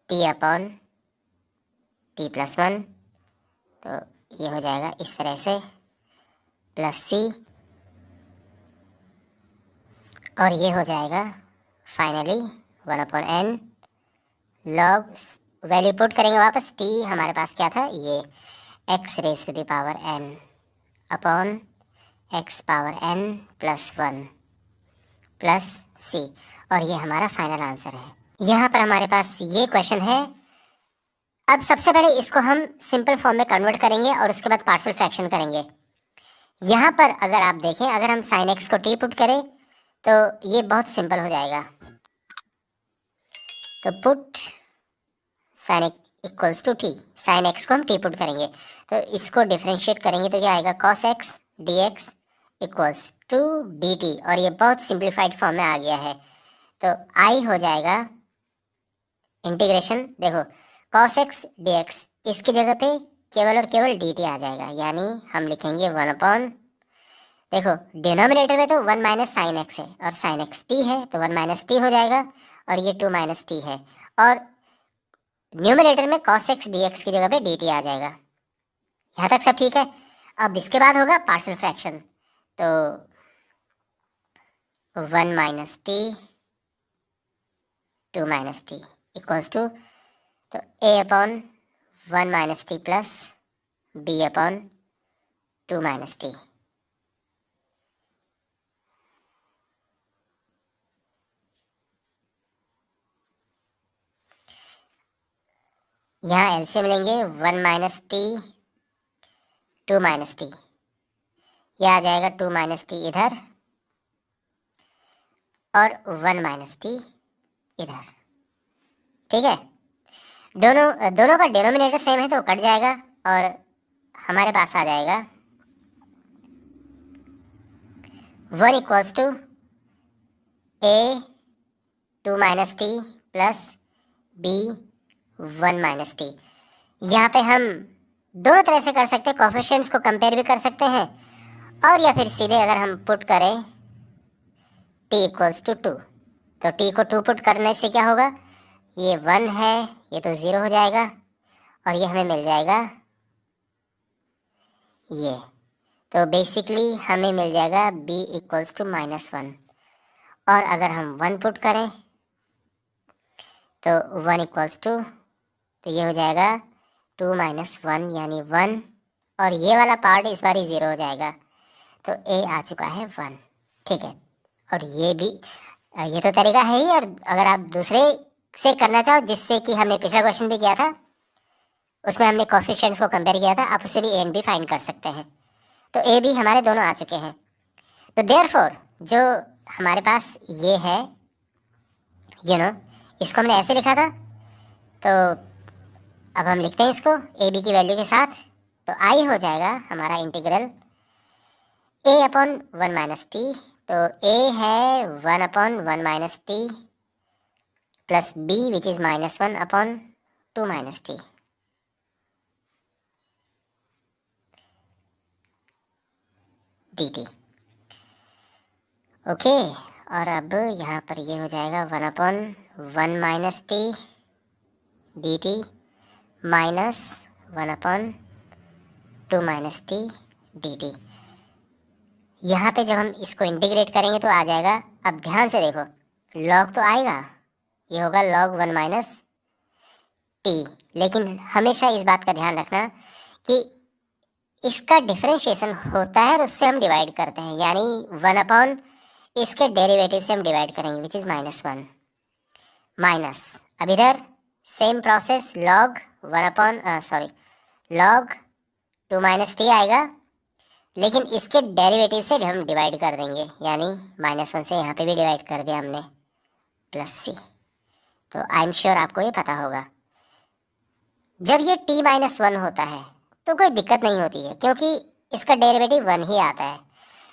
t/t प्लस 1, तो ये हो जाएगा इस तरह से प्लस c, और ये हो जाएगा finally 1/n log, value put करेंगे वापस, t हमारे पास क्या था, ये x raise to the power n upon x power n plus 1 plus c, और ये हमारा फाइनल आंसर है। यहाँ पर हमारे पास ये क्वेश्चन है, अब सबसे पहले इसको हम सिंपल फॉर्म में कन्वर्ट करेंगे और उसके बाद पार्शियल फ्रैक्शन करेंगे। यहाँ पर अगर आप देखें, अगर हम साइन एक्स को टी पुट करें तो ये बहुत सिंपल हो जाएगा। तो put sine x equals to T, sine x को हम टी पुट करेंगे तो इसको डिफ्रेंशिएट करेंगे तो क्या आएगा, cos x d x equals to d t, और ये बहुत सिंप्लीफाइड फॉर्म में आ गया है। तो आई हो जाएगा इंटीग्रेशन, देखो कॉस एक्स डी एक्स, इसकी जगह पे केवल और केवल डी टी आ जाएगा, यानी हम लिखेंगे 1 अपॉन, देखो डिनोमिनेटर में तो 1 माइनस साइन एक्स है और साइन एक्स टी है तो 1 माइनस टी हो जाएगा, और ये 2 माइनस टी है, और न्यूमिनेटर में cos x dx की जगह पे dt आ जाएगा। यहाँ तक सब ठीक है। अब इसके बाद होगा पार्शियल फ्रैक्शन, तो 1 minus T 2 minus T equals to, तो a upon 1 minus T plus b upon 2 minus T. यहाँ एलसीएम लेंगे 1 माइनस टी 2 माइनस टी, यह आ जाएगा 2 माइनस टी इधर और 1 माइनस टी इधर, ठीक है। दोनों का डिनोमिनेटर सेम है तो कट जाएगा और हमारे पास आ जाएगा 1 equals to a 2 minus T plus b 1 minus T. यहाँ पे हम दोनों तरह से कर सकते हैं, कोफिशिएंट्स को कंपेयर भी कर सकते हैं, और या फिर सीधे अगर हम पुट करें t इक्वल्स टू 2, तो t को 2 पुट करने से क्या होगा, ये 1 है, ये तो 0 हो जाएगा, और ये हमें मिल जाएगा ये, तो बेसिकली हमें मिल जाएगा b इक्वल्स टू -1, और अगर हम 1 पुट करें तो 1 इक्वल्स टू, तो ये हो जाएगा 2 माइनस 1 यानी 1, और ये वाला पार्ट इस बार ही 0 हो जाएगा, तो a आ चुका है 1, ठीक है। और ये भी ये तो तरीका है ही, और अगर आप दूसरे से करना चाहो जिससे कि हमने पिछला क्वेश्चन भी किया था, उसमें हमने कोफिशिएंट्स को कंपेयर किया था, आप उससे भी a एंड b फाइंड कर सकते हैं। तो a b हमारे दोनों आ चुके हैं, तो देयरफॉर जो हमारे पास ये है, इसको हमने ऐसे लिखा था, तो अब हम लिखते हैं इसको ए बी की वैल्यू के साथ, तो आई हो जाएगा हमारा integral a upon 1 minus T, तो a है 1 upon 1 minus T plus b which is -1 upon 2 minus T. dt, okay. और अब यहाँ पर ये हो जाएगा 1 upon 1 minus T dt minus 1 upon 2 minus T dt। यहाँ पे जब हम इसको इंटीग्रेट करेंगे तो आ जाएगा, अब ध्यान से देखो लॉग तो आएगा, ये होगा log 1 माइनस टी, लेकिन हमेशा इस बात का ध्यान रखना कि इसका डिफरेंशिएशन होता है और उससे हम डिवाइड करते हैं, यानी 1 अपॉन इसके डेरिवेटिव से हम डिवाइड करेंगे विच इज़ -1 माइनस, अब इधर same process log 1 upon log 2 minus T आएगा, लेकिन इसके डेरिवेटिव से हम डिवाइड कर देंगे, यानी -1 से यहाँ पे भी डिवाइड कर दिया हमने प्लस सी। तो आई एम श्योर आपको ये पता होगा। जब ये t-1 होता है तो कोई दिक्कत नहीं होती है, क्योंकि इसका डेरिवेटिव 1 ही आता है,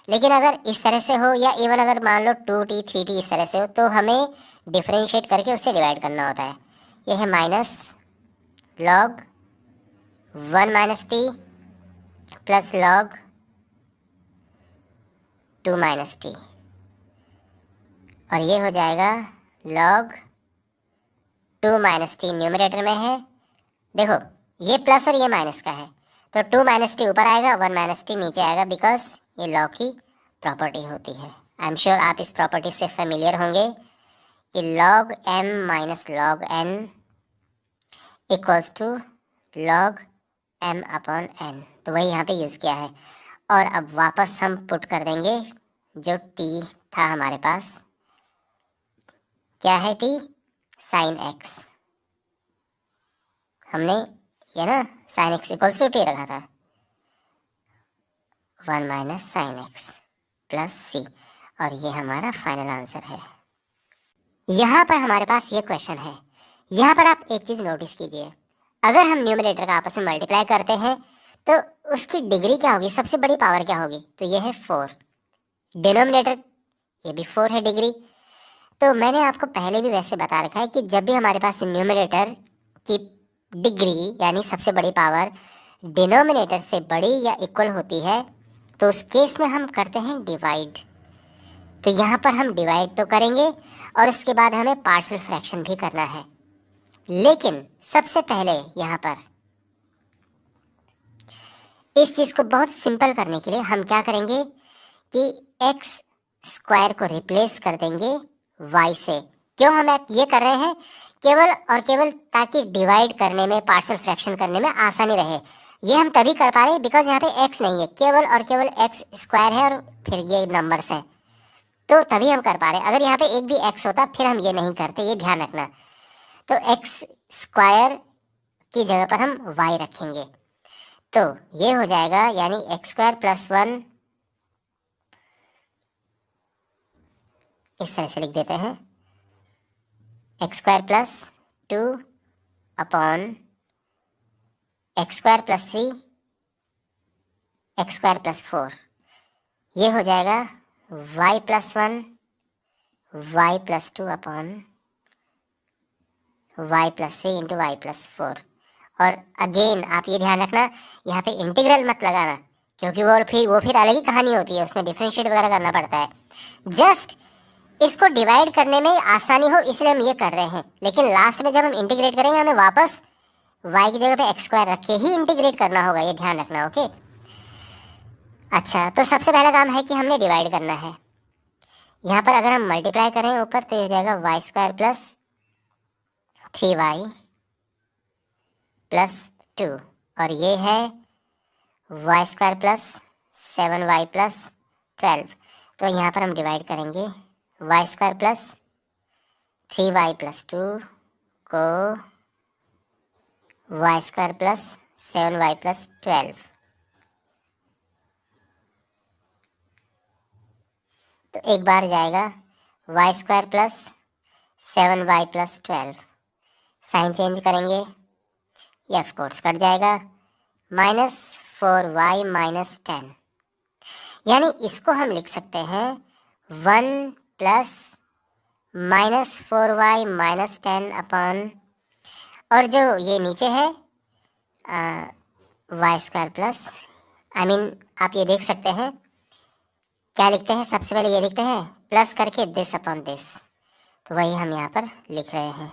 लेकिन अगर इस तरह से हो या इवन अगर मान लो 2t 3t इस तरह से हो, तो हमें डिफ्रेंशिएट करके उससे डिवाइड करना होता है। ये है minus log 1 minus T plus log 2 minus T, और ये हो जाएगा log 2 माइनस टी न्यूमरेटर में है, देखो ये प्लस और ये माइनस का है, तो 2 माइनस टी ऊपर आएगा, 1 माइनस टी नीचे आएगा, बिकॉज ये लॉग की प्रॉपर्टी होती है। आई एम श्योर आप इस प्रॉपर्टी से फेमिलियर होंगे कि log m minus log n equals to log m upon n, तो वही यहाँ पे यूज़ किया है। और अब वापस हम पुट कर देंगे जो t था हमारे पास, क्या है t, साइन x, हमने ये ना sine x equals to T रखा था, 1 minus sine x plus C, और ये हमारा फाइनल आंसर है। यहाँ पर हमारे पास ये क्वेश्चन है, यहाँ पर आप एक चीज़ नोटिस कीजिए, अगर हम न्यूमरेटर का आपस में मल्टीप्लाई करते हैं तो उसकी डिग्री क्या होगी, सबसे बड़ी पावर क्या होगी, तो ये है 4। डिनोमिनेटर ये भी 4 है डिग्री। तो मैंने आपको पहले भी वैसे बता रखा है कि जब भी हमारे पास न्यूमरेटर की डिग्री यानी सबसे बड़ी पावर डिनोमिनेटर से बड़ी या इक्वल होती है तो उस केस में हम करते हैं डिवाइड। तो यहाँ पर हम डिवाइड तो करेंगे और उसके बाद हमें पार्शियल फ्रैक्शन भी करना है, लेकिन सबसे पहले यहाँ पर इस चीज़ को बहुत सिंपल करने के लिए हम क्या करेंगे कि एक्स स्क्वायर को रिप्लेस कर देंगे वाई से। क्यों हम ये कर रहे हैं, केवल और केवल ताकि डिवाइड करने में, पार्शियल फ्रैक्शन करने में आसानी रहे। ये हम तभी कर पा रहे हैं बिकॉज यहाँ पे एक्स नहीं है, केवल और केवल एक्स स्क्वायर है और फिर ये नंबर्स हैं, तो तभी हम कर पा रहे हैं। अगर यहाँ पे एक भी एक्स होता फिर हम ये नहीं करते, ये ध्यान रखना। तो एक्स स्क्वायर की जगह पर हम वाई रखेंगे, तो ये हो जाएगा यानी एक्स स्क्वायर प्लस 1, इस तरह से लिख देते हैं, x square plus 2 upon x square plus 3 x square plus 4, ये हो जाएगा y plus 1 y plus 2 upon y plus 3 into y plus 4। और अगेन आप ये ध्यान रखना, यहाँ पे इंटीग्रल मत लगाना, क्योंकि वो फिर अलग ही कहानी होती है, उसमें डिफरेंशिएट वगैरह करना पड़ता है। जस्ट इसको डिवाइड करने में आसानी हो इसलिए हम ये कर रहे हैं, लेकिन लास्ट में जब हम इंटीग्रेट करेंगे हमें वापस y की जगह पे एक्स स्क्वायर रख के ही इंटीग्रेट करना होगा, ये ध्यान रखना। ओके, अच्छा, तो सबसे पहला काम है कि हमने डिवाइड करना है। यहाँ पर अगर हम मल्टीप्लाई करें ऊपर तो ये हो जाएगा y square plus 3y plus 2, और ये है Y square plus 7y plus 12। तो यहाँ पर हम डिवाइड करेंगे Y square plus 3y plus 2 को Y square plus 7y plus 12। तो एक बार जाएगा y square plus 7y plus 12, sign change करेंगे, ये ऑफ कोर्स कट जाएगा, माइनस 4y माइनस 10, यानी इसको हम लिख सकते हैं 1 plus minus 4y minus 10 upon, और जो ये नीचे है वाई स्क्वायर प्लस, आप ये देख सकते हैं क्या लिखते हैं, सबसे पहले ये लिखते हैं प्लस करके दिस अपॉन दिस, तो वही हम यहाँ पर लिख रहे हैं।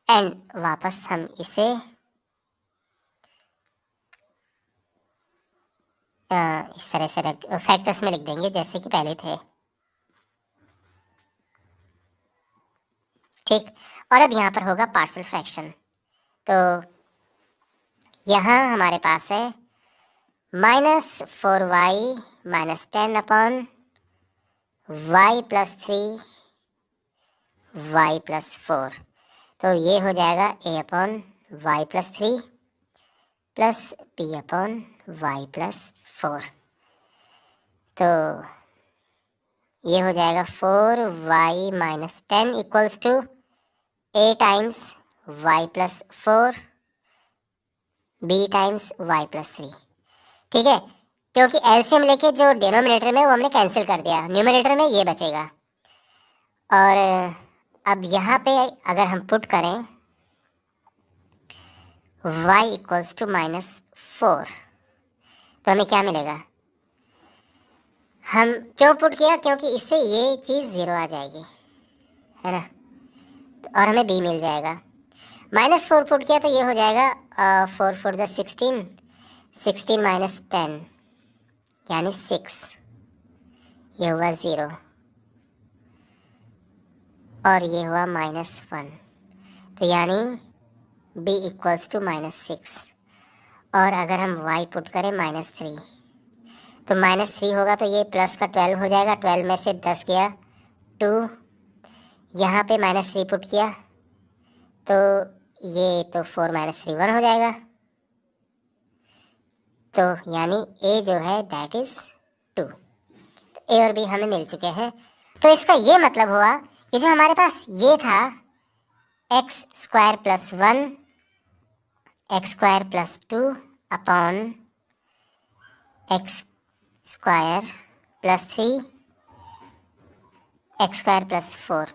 एंड वापस हम इसे इस तरह से फैक्टर्स में लिख देंगे जैसे कि पहले थे। ठीक, और अब यहाँ पर होगा पार्शियल फ्रैक्शन। तो यहाँ हमारे पास है minus 4y minus 10 upon y plus 3 y plus 4, तो ये हो जाएगा a upon y plus 3 plus b upon y plus 4। तो ये हो जाएगा 4y minus 10 equals to a times y plus 4 b times y plus 3। ठीक है, क्योंकि एलसीएम लेके जो डिनोमिनेटर में वो हमने कैंसिल कर दिया, न्यूमरेटर में ये बचेगा। और अब यहाँ पे अगर हम पुट करें y इक्वल्स टू माइनस 4, तो हमें क्या मिलेगा, हम क्यों पुट किया, क्योंकि इससे ये चीज़ 0 आ जाएगी, है ना, और हमें b मिल जाएगा। माइनस 4 पुट किया तो ये हो जाएगा 4 4 ज़ा 16, 16 माइनस 10 यानी 6, ये हुआ 0 और ये हुआ माइनस 1, तो यानी b इक्वल्स टू माइनस 6। और अगर हम y पुट करें माइनस 3, तो माइनस 3 होगा तो ये प्लस का 12 हो जाएगा, 12 में से 10 गया 2, यहाँ पे माइनस 3 पुट किया तो ये तो 4 माइनस 3 1 हो जाएगा। तो यानी ए जो है दैट इज 2। ए और बी हमें मिल चुके हैं। तो इसका ये मतलब हुआ कि जो हमारे पास ये था x square plus 1 x square plus 2 upon x square plus 3 x square plus 4,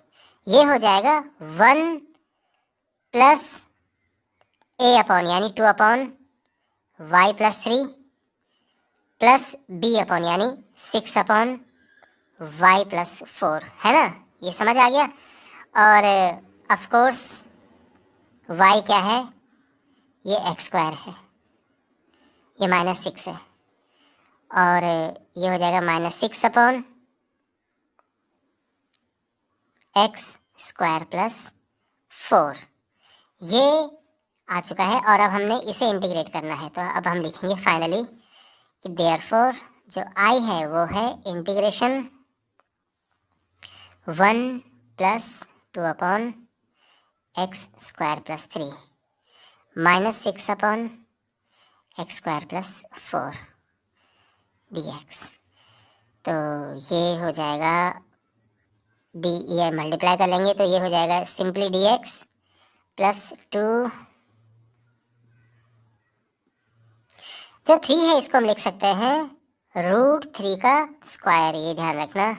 ये हो जाएगा 1 प्लस ए अपॉन यानी 2 upon y plus 3 plus B upon यानी 6 अपॉन वाई प्लस 4, है ना। ये समझ आ गया। और ऑफ कोर्स वाई क्या है, ये एक्स स्क्वायर है, ये -6 है, और ये हो जाएगा -6 अपॉन एक्स स्क्वायर प्लस 4। ये आ चुका है और अब हमने इसे इंटीग्रेट करना है। तो अब हम लिखेंगे फाइनली कि देयरफॉर जो आई है वो है integration 1 plus 2 upon x square plus 3 -6 upon x square plus 4 dx। तो ये हो जाएगा डी, ये मल्टीप्लाई कर लेंगे तो ये हो जाएगा सिंपली dx प्लस 2। जो 3 है इसको हम लिख सकते हैं √3 का स्क्वायर, ये ध्यान रखना,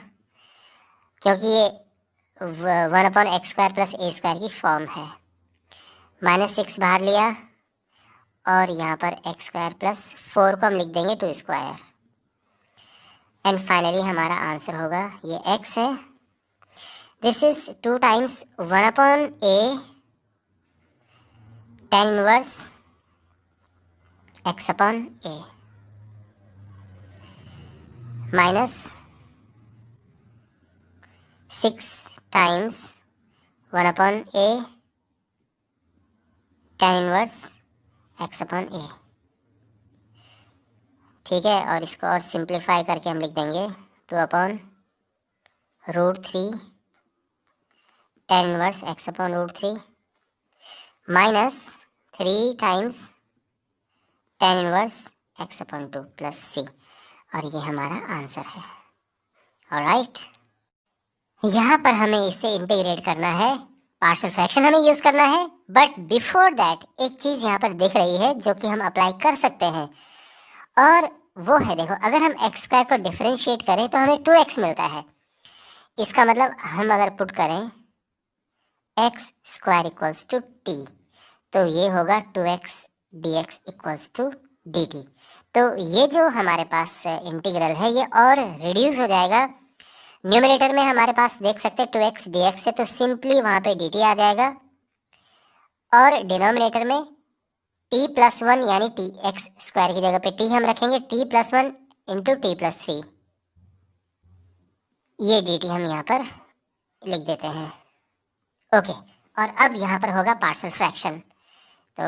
क्योंकि ये 1 अपॉन एक्स स्क्वायर प्लस ए स्क्वायर की फॉर्म है। -6 बाहर लिया और यहाँ पर एक्स स्क्वायर प्लस 4 को हम लिख देंगे 2 स्क्वायर। एंड फाइनली हमारा आंसर होगा ये x है, this is 2 times 1 upon A tan inverse x upon A minus 6 times 1 upon A tan inverse x upon A. ठीक है, और इसको और सिंप्लीफाई करके हम लिख देंगे 2 upon √3 tan inverse x upon √3 minus 3 times tan inverse x upon 2 plus c, और ये हमारा आंसर है। ऑलराइट, यहाँ पर हमें इसे इंटीग्रेट करना है, पार्शियल फ्रैक्शन हमें यूज़ करना है। बट बिफोर दैट एक चीज़ यहाँ पर दिख रही है जो कि हम अप्लाई कर सकते हैं, और वो है, देखो, अगर हम एक्स स्क्वायर को डिफरेंशिएट करें तो हमें 2x मिलता है। इसका मतलब हम अगर पुट करें x square equals to t, तो ये होगा 2x dx equals to dt। तो ये जो हमारे पास इंटीग्रल है ये और रिड्यूस हो जाएगा। न्यूमरेटर में हमारे पास देख सकते हैं 2x dx है, तो सिंपली वहाँ पे dt आ जाएगा, और डिनोमिनेटर में t प्लस 1 यानी टी एक्स स्क्वायर की जगह पे t हम रखेंगे t plus 1 into t plus 3, ये dt हम यहाँ पर लिख देते हैं। ओके, और अब यहाँ पर होगा पार्शियल फ्रैक्शन, तो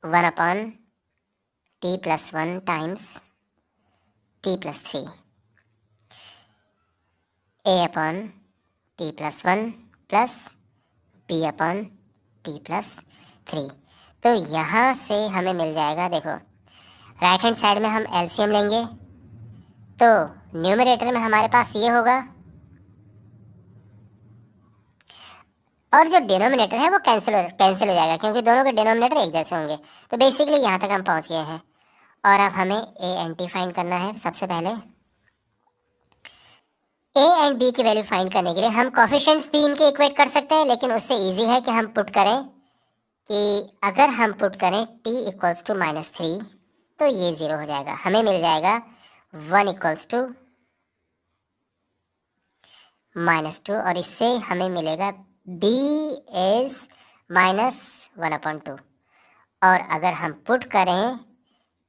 1 upon T plus 1 times T plus 3 A upon T plus 1 plus B upon T plus 3। तो यहाँ से हमें मिल जाएगा, देखो राइट हैंड साइड में हम एलसीएम लेंगे तो न्यूमरेटर में हमारे पास ये होगा, और जो डिनोमिनेटर है वो कैंसिल हो जाएगा क्योंकि दोनों के डिनोमिनेटर एक जैसे होंगे। तो बेसिकली यहाँ तक हम पहुँच गए हैं, और अब हमें ए एंड टी फाइंड करना है। सबसे पहले ए एंड बी की वैल्यू फाइंड करने के लिए हम कोफिशिएंट्स भी इनके इक्वेट कर सकते हैं, लेकिन उससे इजी है कि हम पुट करें कि अगर हम पुट करें t इक्वल्स टू -3 तो ये 0 हो जाएगा, हमें मिल जाएगा 1 इक्वल्स टू -2, और इससे हमें मिलेगा b इज -1/2। और अगर हम पुट करें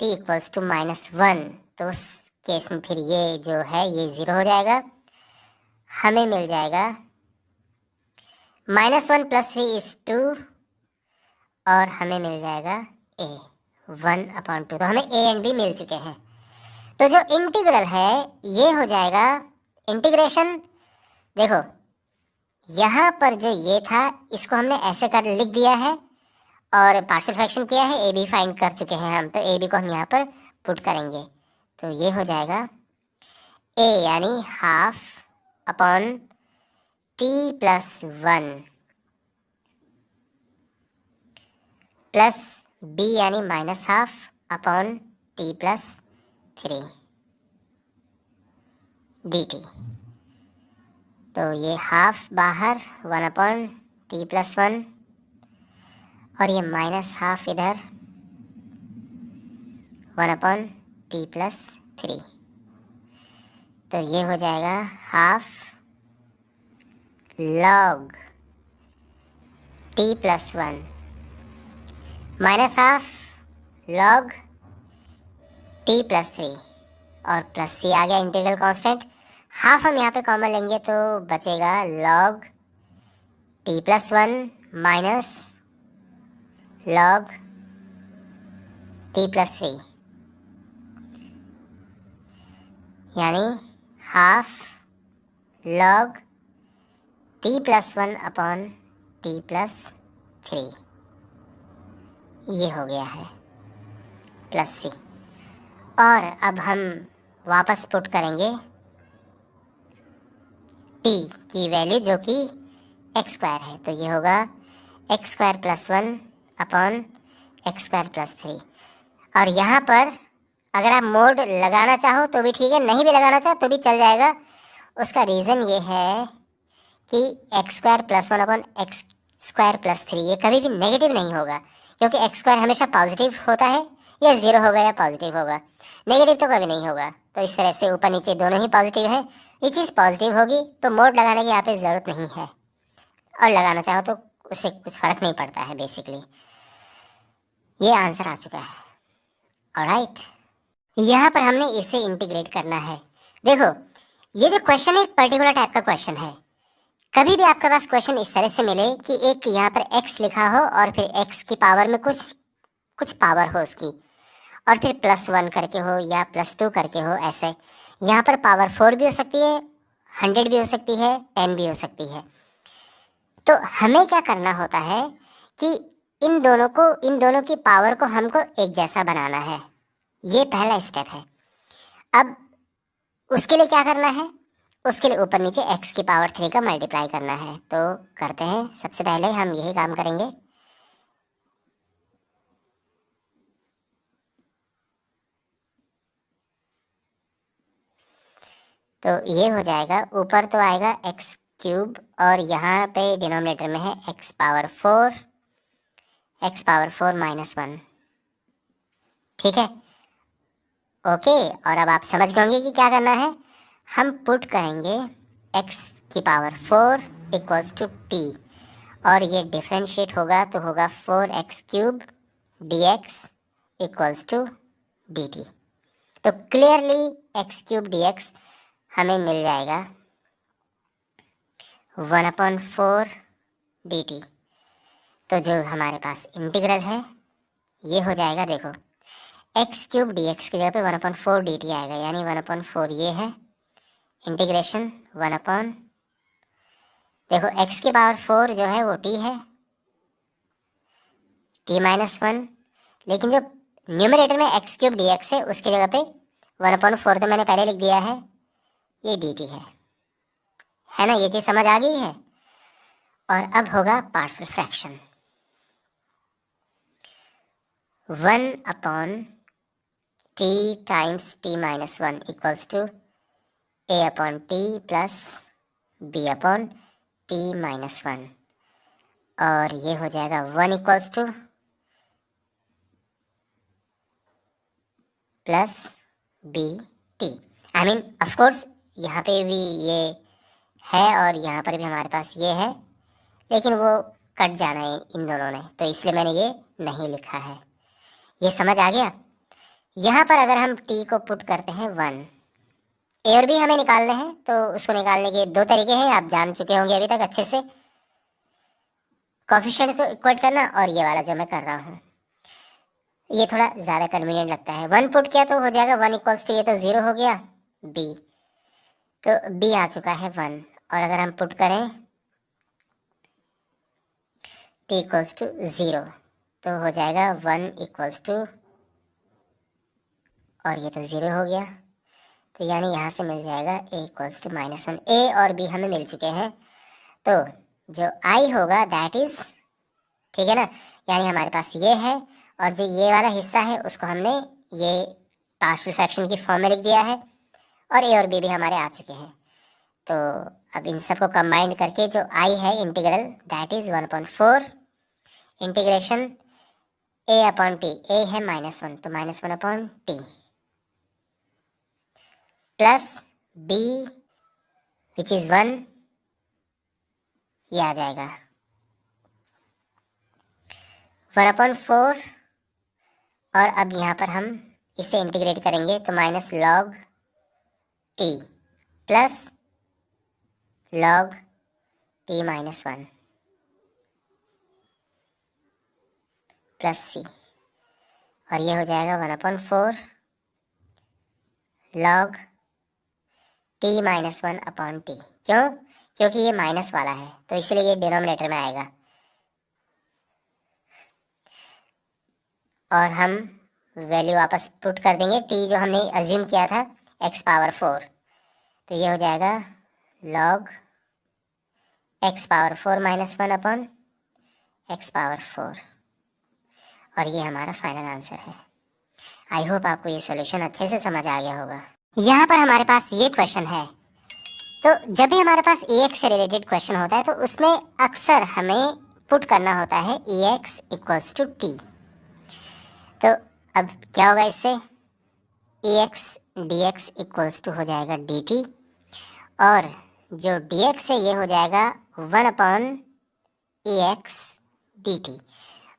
t इक्वल्स टू -1 तो उस केस में फिर ये जो है ये 0 हो जाएगा, हमें मिल जाएगा -1 + 3 इज 2, और हमें मिल जाएगा a 1/2। तो हमें a एंड b मिल चुके हैं। तो जो इंटीग्रल है ये हो जाएगा इंटीग्रेशन, देखो यहाँ पर जो ये था इसको हमने ऐसे कर लिख दिया है और पार्शियल फ्रैक्शन किया है, ए बी फाइंड कर चुके हैं हम, तो ए बी को हम यहाँ पर पुट करेंगे। तो ये हो जाएगा ए यानी half upon T plus 1 plus B यानी minus half upon T plus 3 D T. तो ये हाफ बाहर 1 अपॉन टी प्लस 1 और ये माइनस हाफ इधर 1 अपॉन टी प्लस 3। तो ये हो जाएगा half log T plus 1 minus half log T plus 3 और प्लस सी आ गया इंटीग्रल कांस्टेंट। हाफ हम यहाँ पे कॉमन लेंगे तो बचेगा log T plus 1 minus log T plus 3 यानी half log T plus 1 upon T plus 3। ये हो गया है प्लस सी। और अब हम वापस पुट करेंगे टी की वैल्यू जो कि एक्स स्क्वायर है, तो ये होगा x square plus 1 upon x square plus 3। और यहाँ पर अगर आप मोड लगाना चाहो तो भी ठीक है, नहीं भी लगाना चाहो तो भी चल जाएगा। उसका रीज़न ये है कि x square plus 1 upon x square plus 3 ये कभी भी नेगेटिव नहीं होगा, क्योंकि एक्स स्क्वायर हमेशा पॉजिटिव होता है, या ज़ीरो होगा या पॉजिटिव होगा, नेगेटिव तो कभी नहीं होगा। तो इस तरह से ऊपर नीचे दोनों ही पॉजिटिव है, ये चीज़ पॉजिटिव होगी तो मोड लगाने की यहाँ पे ज़रूरत नहीं है, और लगाना चाहो तो उससे कुछ फ़र्क नहीं पड़ता है बेसिकली। ये आंसर आ चुका है। ऑलराइट, यहाँ पर हमने इसे इंटीग्रेट करना है। देखो ये जो क्वेश्चन है एक पर्टिकुलर टाइप का क्वेश्चन है। कभी भी आपके पास क्वेश्चन इस तरह से मिले कि एक यहाँ पर x लिखा हो और फिर x की पावर में कुछ पावर हो उसकी, और फिर प्लस 1 करके हो या प्लस 2 करके हो, ऐसे यहाँ पर पावर 4 भी हो सकती है, 100 भी हो सकती है, 10 भी हो सकती है। तो हमें क्या करना होता है कि इन दोनों की पावर को हमको एक जैसा बनाना है। ये पहला स्टेप है। अब उसके लिए क्या करना है, उसके लिए ऊपर नीचे x की पावर 3 का मल्टीप्लाई करना है। तो करते हैं, सबसे पहले हम यही काम करेंगे। तो ये हो जाएगा, ऊपर तो आएगा x क्यूब और यहाँ पे डिनोमिनेटर में है x पावर 4 माइनस 1। ठीक है, ओके। और अब आप समझ गए होंगे कि क्या करना है। हम पुट करेंगे x की पावर 4 इक्वल्स टू t, और ये डिफ्रेंशिएट होगा तो होगा 4x cube dx equals to dt। तो क्लियरली x क्यूब dx हमें मिल जाएगा 1/4 dt। तो जो हमारे पास इंटीग्रल है ये हो जाएगा, देखो x क्यूब dx की जगह पे 1/4 dt आएगा, यानी 1/4 ये है इंटीग्रेशन 1 देखो x की पावर 4 जो है वो t है, t माइनस 1, लेकिन जो न्यूमरेटर में x क्यूब dx है उसकी जगह पे 1/4 तो मैंने पहले लिख दिया है, ये dt है ना। ये चीज़ समझ आ गई है। और अब होगा partial fraction. 1/t times t minus 1 equals to a/t plus b/t minus 1, और ये हो जाएगा 1 equals to plus bt। I mean of course यहाँ पे भी ये है और यहाँ पर भी हमारे पास ये है, लेकिन वो कट जाना है इन दोनों ने, तो इसलिए मैंने ये नहीं लिखा है। ये समझ आ गया। यहाँ पर अगर हम t को पुट करते हैं 1, a और b हमें निकालने हैं, तो उसको निकालने के दो तरीके हैं, आप जान चुके होंगे अभी तक अच्छे से। कोफिशिएंट को इक्वेट करना, और ये वाला जो मैं कर रहा हूँ ये थोड़ा ज़्यादा कन्वीनियंट लगता है। 1 पुट किया तो हो जाएगा 1 इक्वल्स टू, ये तो 0 हो गया, b, तो b आ चुका है 1। और अगर हम पुट करें t इक्वल्स टू 0, तो हो जाएगा 1 इक्वल्स टू, और ये तो 0 हो गया, तो यानी यहाँ से मिल जाएगा a इक्वल्स टू -1। a और b हमें मिल चुके हैं, तो जो i होगा दैट इज, ठीक है ना, यानी हमारे पास ये है, और जो ये वाला हिस्सा है उसको हमने ये पार्शियल फ्रैक्शन की फॉर्म में लिख दिया है, और a और b भी हमारे आ चुके हैं। तो अब इन सबको कंबाइंड करके जो i है integral that is 1/4 integration a upon T, a है -1 तो -1 upon T, plus b which is 1, ये आ जाएगा 1/4, और अब यहाँ पर हम इसे इंटीग्रेट करेंगे तो minus log T plus log t-1 plus C, और ये हो जाएगा 1/4 लॉग t-1 अपॉन टी। क्यों? क्योंकि ये माइनस वाला है तो इसलिए ये डिनोमिनेटर में आएगा, और हम वैल्यू वापस पुट कर देंगे, t जो हमने अज्यूम किया था x⁴, तो ये हो जाएगा log x⁴ -1 अपॉन x⁴, और ये हमारा फाइनल आंसर है। आई होप आपको ये सोल्यूशन अच्छे से समझ आ गया होगा। यहाँ पर हमारे पास ये क्वेश्चन है, तो जब भी हमारे पास ax से रिलेटेड क्वेश्चन होता है तो उसमें अक्सर हमें पुट करना होता है ax इक्वल्स टू टी। तो अब क्या होगा इससे, ax dx इक्वल्स टू हो जाएगा dt, और जो dx है ये हो जाएगा 1 अपॉन ax dt,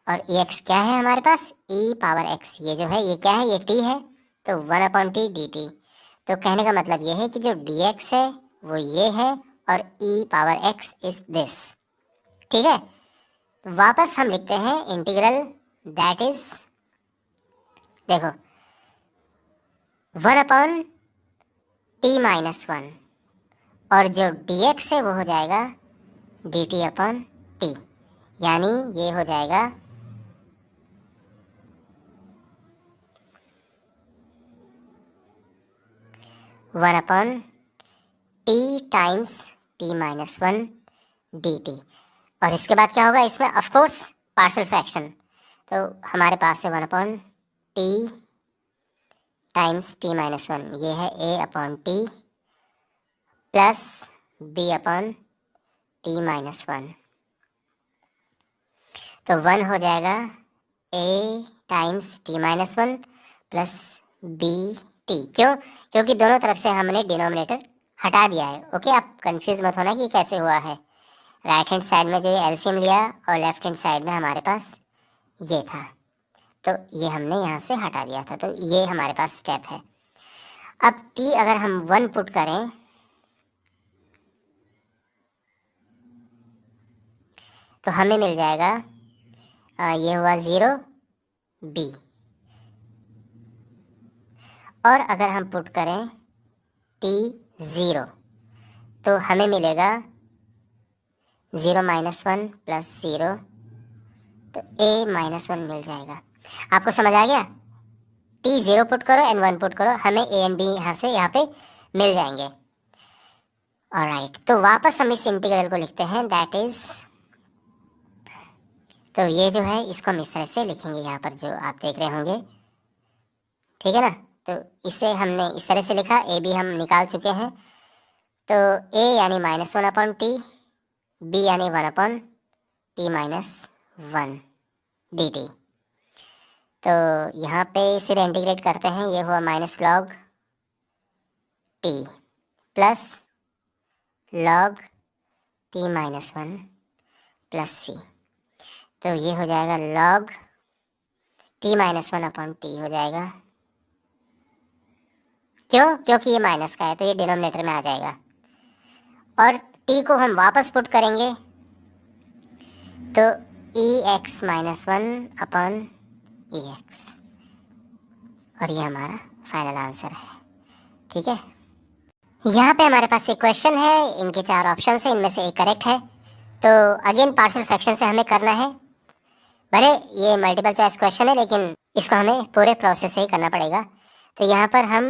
और ax क्या है हमारे पास, e⁻x, ये जो है ये क्या है, ये t है, तो 1 अपॉन t dt। तो कहने का मतलब ये है कि जो dx है वो ये है, और e⁻x इज दिस, ठीक है। वापस हम लिखते हैं इंटीग्रल दैट इज, देखो 1 अपॉन t-1, और जो dx है वो हो जाएगा dt अपॉन t, यानी ये हो जाएगा 1 upon t times t-1 dt, और इसके बाद क्या होगा इसमें, ऑफ कोर्स पार्शियल फ्रैक्शन, तो हमारे पास है 1 अपॉन t टाइम्स t-1, ये है a upon t plus b upon t-1, तो 1 हो जाएगा a times t-1 plus b t। क्यों? क्योंकि दोनों तरफ से हमने डिनोमिनेटर हटा दिया है। ओके, आप कंफ्यूज मत होना कि कैसे हुआ है। राइट हैंड साइड में जो ये एलसीएम लिया और लेफ्ट हैंड साइड में हमारे पास ये था, तो ये हमने यहाँ से हटा दिया था, तो ये हमारे पास स्टेप है। अब t अगर हम 1 पुट करें तो हमें मिल जाएगा ये हुआ 0 b, और अगर हम पुट करें t 0 तो हमें मिलेगा 0 -1 प्लस 0, तो a-1 मिल जाएगा। आपको समझ आ गया? t 0 पुट करो एंड 1 पुट करो, हमें a एंड b यहाँ से यहाँ पे मिल जाएंगे। ऑलराइट, तो वापस हम इस इंटीग्रल को लिखते हैं दैट इज, तो ये जो है इसको हम इस तरह से लिखेंगे, यहाँ पर जो आप देख रहे होंगे, ठीक है ना। तो इसे हमने इस तरह से लिखा, ए बी हम निकाल चुके हैं, तो a यानी -1 अपॉन टी, b यानी 1 अपॉन t-1 dt। तो यहाँ पे इसे इंटीग्रेट करते हैं, ये हुआ minus log t plus log t-1 plus c, तो ये हो जाएगा लॉग t-1 अपॉन t हो जाएगा। क्यों? क्योंकि ये माइनस का है तो ये डिनोमिनेटर में आ जाएगा, और t को हम वापस पुट करेंगे तो e(x-1) अपॉन ex, और ये हमारा फाइनल आंसर है, ठीक है। यहाँ पे हमारे पास एक क्वेश्चन है, इनके 4 ऑप्शन है, इनमें से एक करेक्ट है। तो अगेन पार्शियल फ्रैक्शन से हमें करना है, भले ये मल्टीपल चॉइस क्वेश्चन है लेकिन इसको हमें पूरे प्रोसेस से ही करना पड़ेगा। तो यहाँ पर हम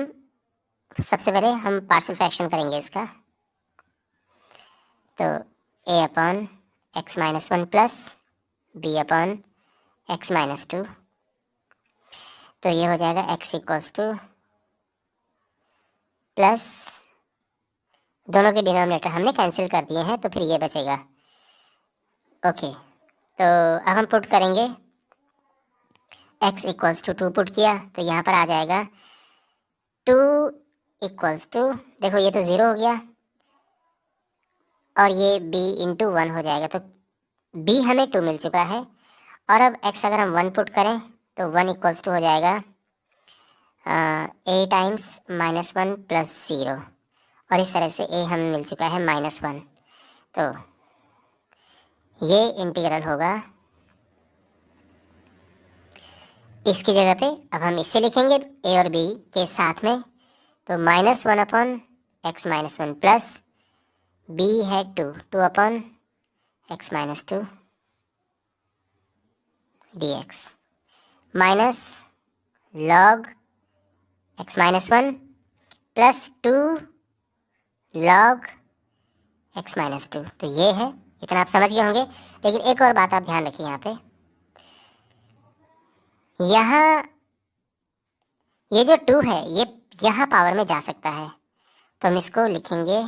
सबसे पहले हम पार्शियल फ्रैक्शन करेंगे इसका। तो a upon x minus one plus b upon x minus to, तो ये हो जाएगा x इक्वल्स टू प्लस, दोनों के डिनोमिनेटर हमने कैंसिल कर दिए हैं तो फिर ये बचेगा। ओके, तो अब हम पुट करेंगे x इक्वल्स टू 2 पुट किया तो यहाँ पर आ जाएगा 2 इक्वल्स टू, देखो ये तो 0 हो गया और ये b इंटू 1 हो जाएगा, तो b हमें 2 मिल चुका है। और अब x अगर हम 1 पुट करें तो 1 इक्वल्स टू हो जाएगा a times minus one plus 0, और इस तरह से a हमें मिल चुका है माइनस वन। तो ये इंटीग्रल होगा, इसकी जगह पे अब हम इससे लिखेंगे a और b के साथ में, तो minus one upon x minus one plus b है 2 upon x minus to dx minus log x minus one plus 2 log x minus to. तो ये है, इतना आप समझ गए होंगे। लेकिन एक और बात आप ध्यान रखिए, यहाँ पे यहाँ ये जो 2 है ये यहाँ पावर में जा सकता है, तो हम इसको लिखेंगे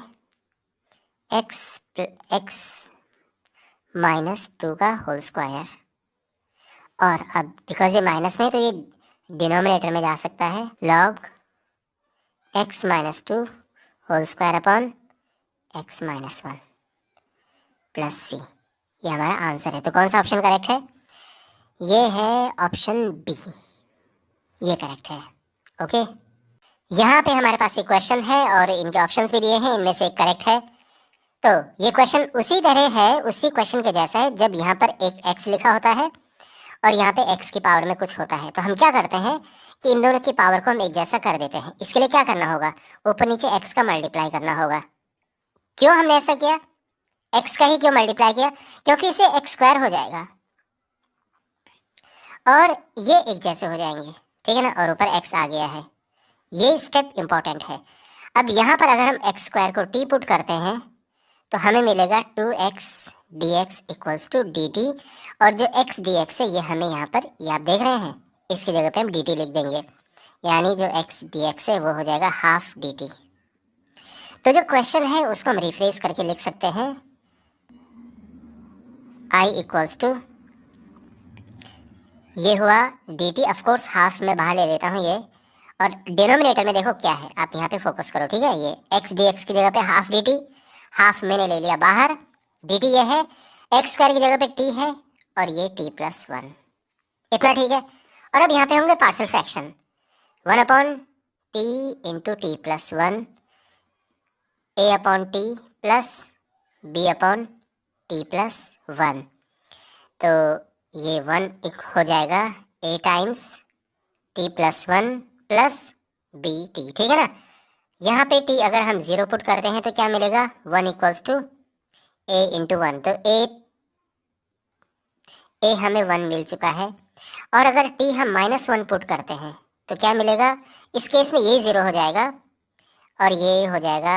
एक्स माइनस टू का होल स्क्वायर, और अब बिकॉज ये माइनस में है तो ये डिनोमिनेटर में जा सकता है, log x minus two whole square upon x minus one plus C. ये हमारा आंसर है। तो कौन सा ऑप्शन करेक्ट है? ये है ऑप्शन बी, ये करेक्ट है। ओके, यहाँ पे हमारे पास एक क्वेश्चन है और इनके ऑप्शंस भी दिए हैं, इनमें से एक करेक्ट है। तो ये क्वेश्चन उसी तरह है, उसी क्वेश्चन के जैसा है, जब यहाँ पर एक x लिखा होता है और यहाँ पे x की पावर में कुछ होता है, तो हम क्या करते हैं कि इन दोनों की पावर को हम एक जैसा कर देते हैं। इसके लिए क्या करना होगा, ऊपर नीचे x का मल्टीप्लाई करना होगा। क्यों हमने ऐसा किया, x का ही क्यों मल्टीप्लाई किया? क्योंकि इससे x स्क्वायर हो जाएगा और ये एक जैसे हो जाएंगे, ठीक है ना, और ऊपर x आ गया है। ये स्टेप इंपॉर्टेंट है। अब यहाँ पर अगर हम x स्क्वायर को t पुट करते हैं तो हमें मिलेगा 2x dx equals to dt, और जो x dx है ये हमें यहाँ पर, ये आप देख रहे हैं, इसकी जगह पे हम dt लिख देंगे, यानी जो x dx है वो हो जाएगा हाफ dt। तो जो क्वेश्चन है उसको हम रिफ्रेश करके लिख सकते हैं, i इक्वल्स टू, ये हुआ dt, ऑफ कोर्स हाफ में बाहर ले लेता हूँ ये, और डिनोमिनेटर में देखो क्या है, आप यहाँ पे फोकस करो, ठीक है। ये x dx की जगह पे हाफ dt, हाफ मैंने ले लिया बाहर, dt ये है, x स्क्वायर की जगह पे t है और ये t प्लस वन, इतना ठीक है। और अब यहाँ पे होंगे partial fraction, 1 upon t into t plus one, a upon T plus b upon T plus one. तो ये 1 हो जाएगा a times t plus one plus B t, ठीक है ना। यहाँ पे t अगर हम 0 पुट करते हैं तो क्या मिलेगा, 1 equals to a into one, तो a हमें 1 मिल चुका है। और अगर t हम माइनस वन पुट करते हैं तो क्या मिलेगा, इस केस में ये 0 हो जाएगा और ये हो जाएगा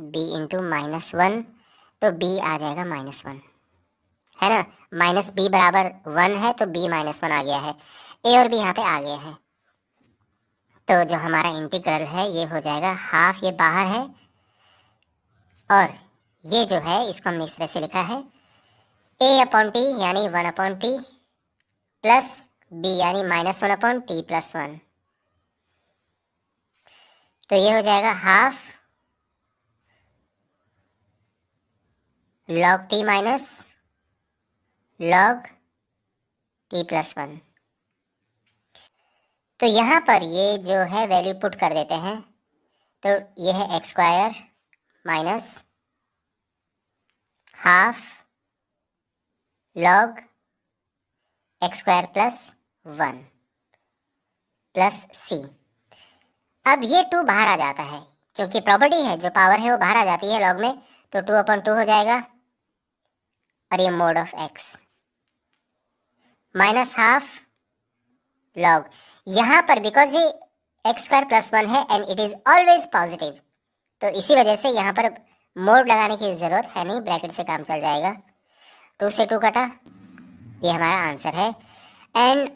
b इंटू माइनस वन, तो b आ जाएगा माइनस वन, है ना। माइनस b बराबर 1 है तो b माइनस वन आ गया है, a और b यहाँ पे आ गए हैं। तो जो हमारा इंटीग्रल है ये हो जाएगा हाफ, ये बाहर है, और ये जो है इसको हमने इस तरह से लिखा है a अपॉन टी यानी 1 अपॉन टी प्लस b यानी minus one upon T plus one. तो ये हो जाएगा half log T minus log T plus one. तो यहाँ पर ये जो है वैल्यू पुट कर देते हैं, तो ये है x square minus half log x square plus one plus C. अब ये 2 बाहर आ जाता है, क्योंकि प्रॉपर्टी है, जो पावर है वो बाहर आ जाती है लॉग में, तो 2 अपॉन 2 हो जाएगा, और ये mode of x minus half log. यहाँ पर बिकॉज ये एक्स स्क्वायर प्लस 1 है and it is always positive, तो इसी वजह से यहाँ पर मोड लगाने की जरूरत है नहीं, ब्रैकेट से काम चल जाएगा। 2 से 2 कटा, ये हमारा आंसर है। एंड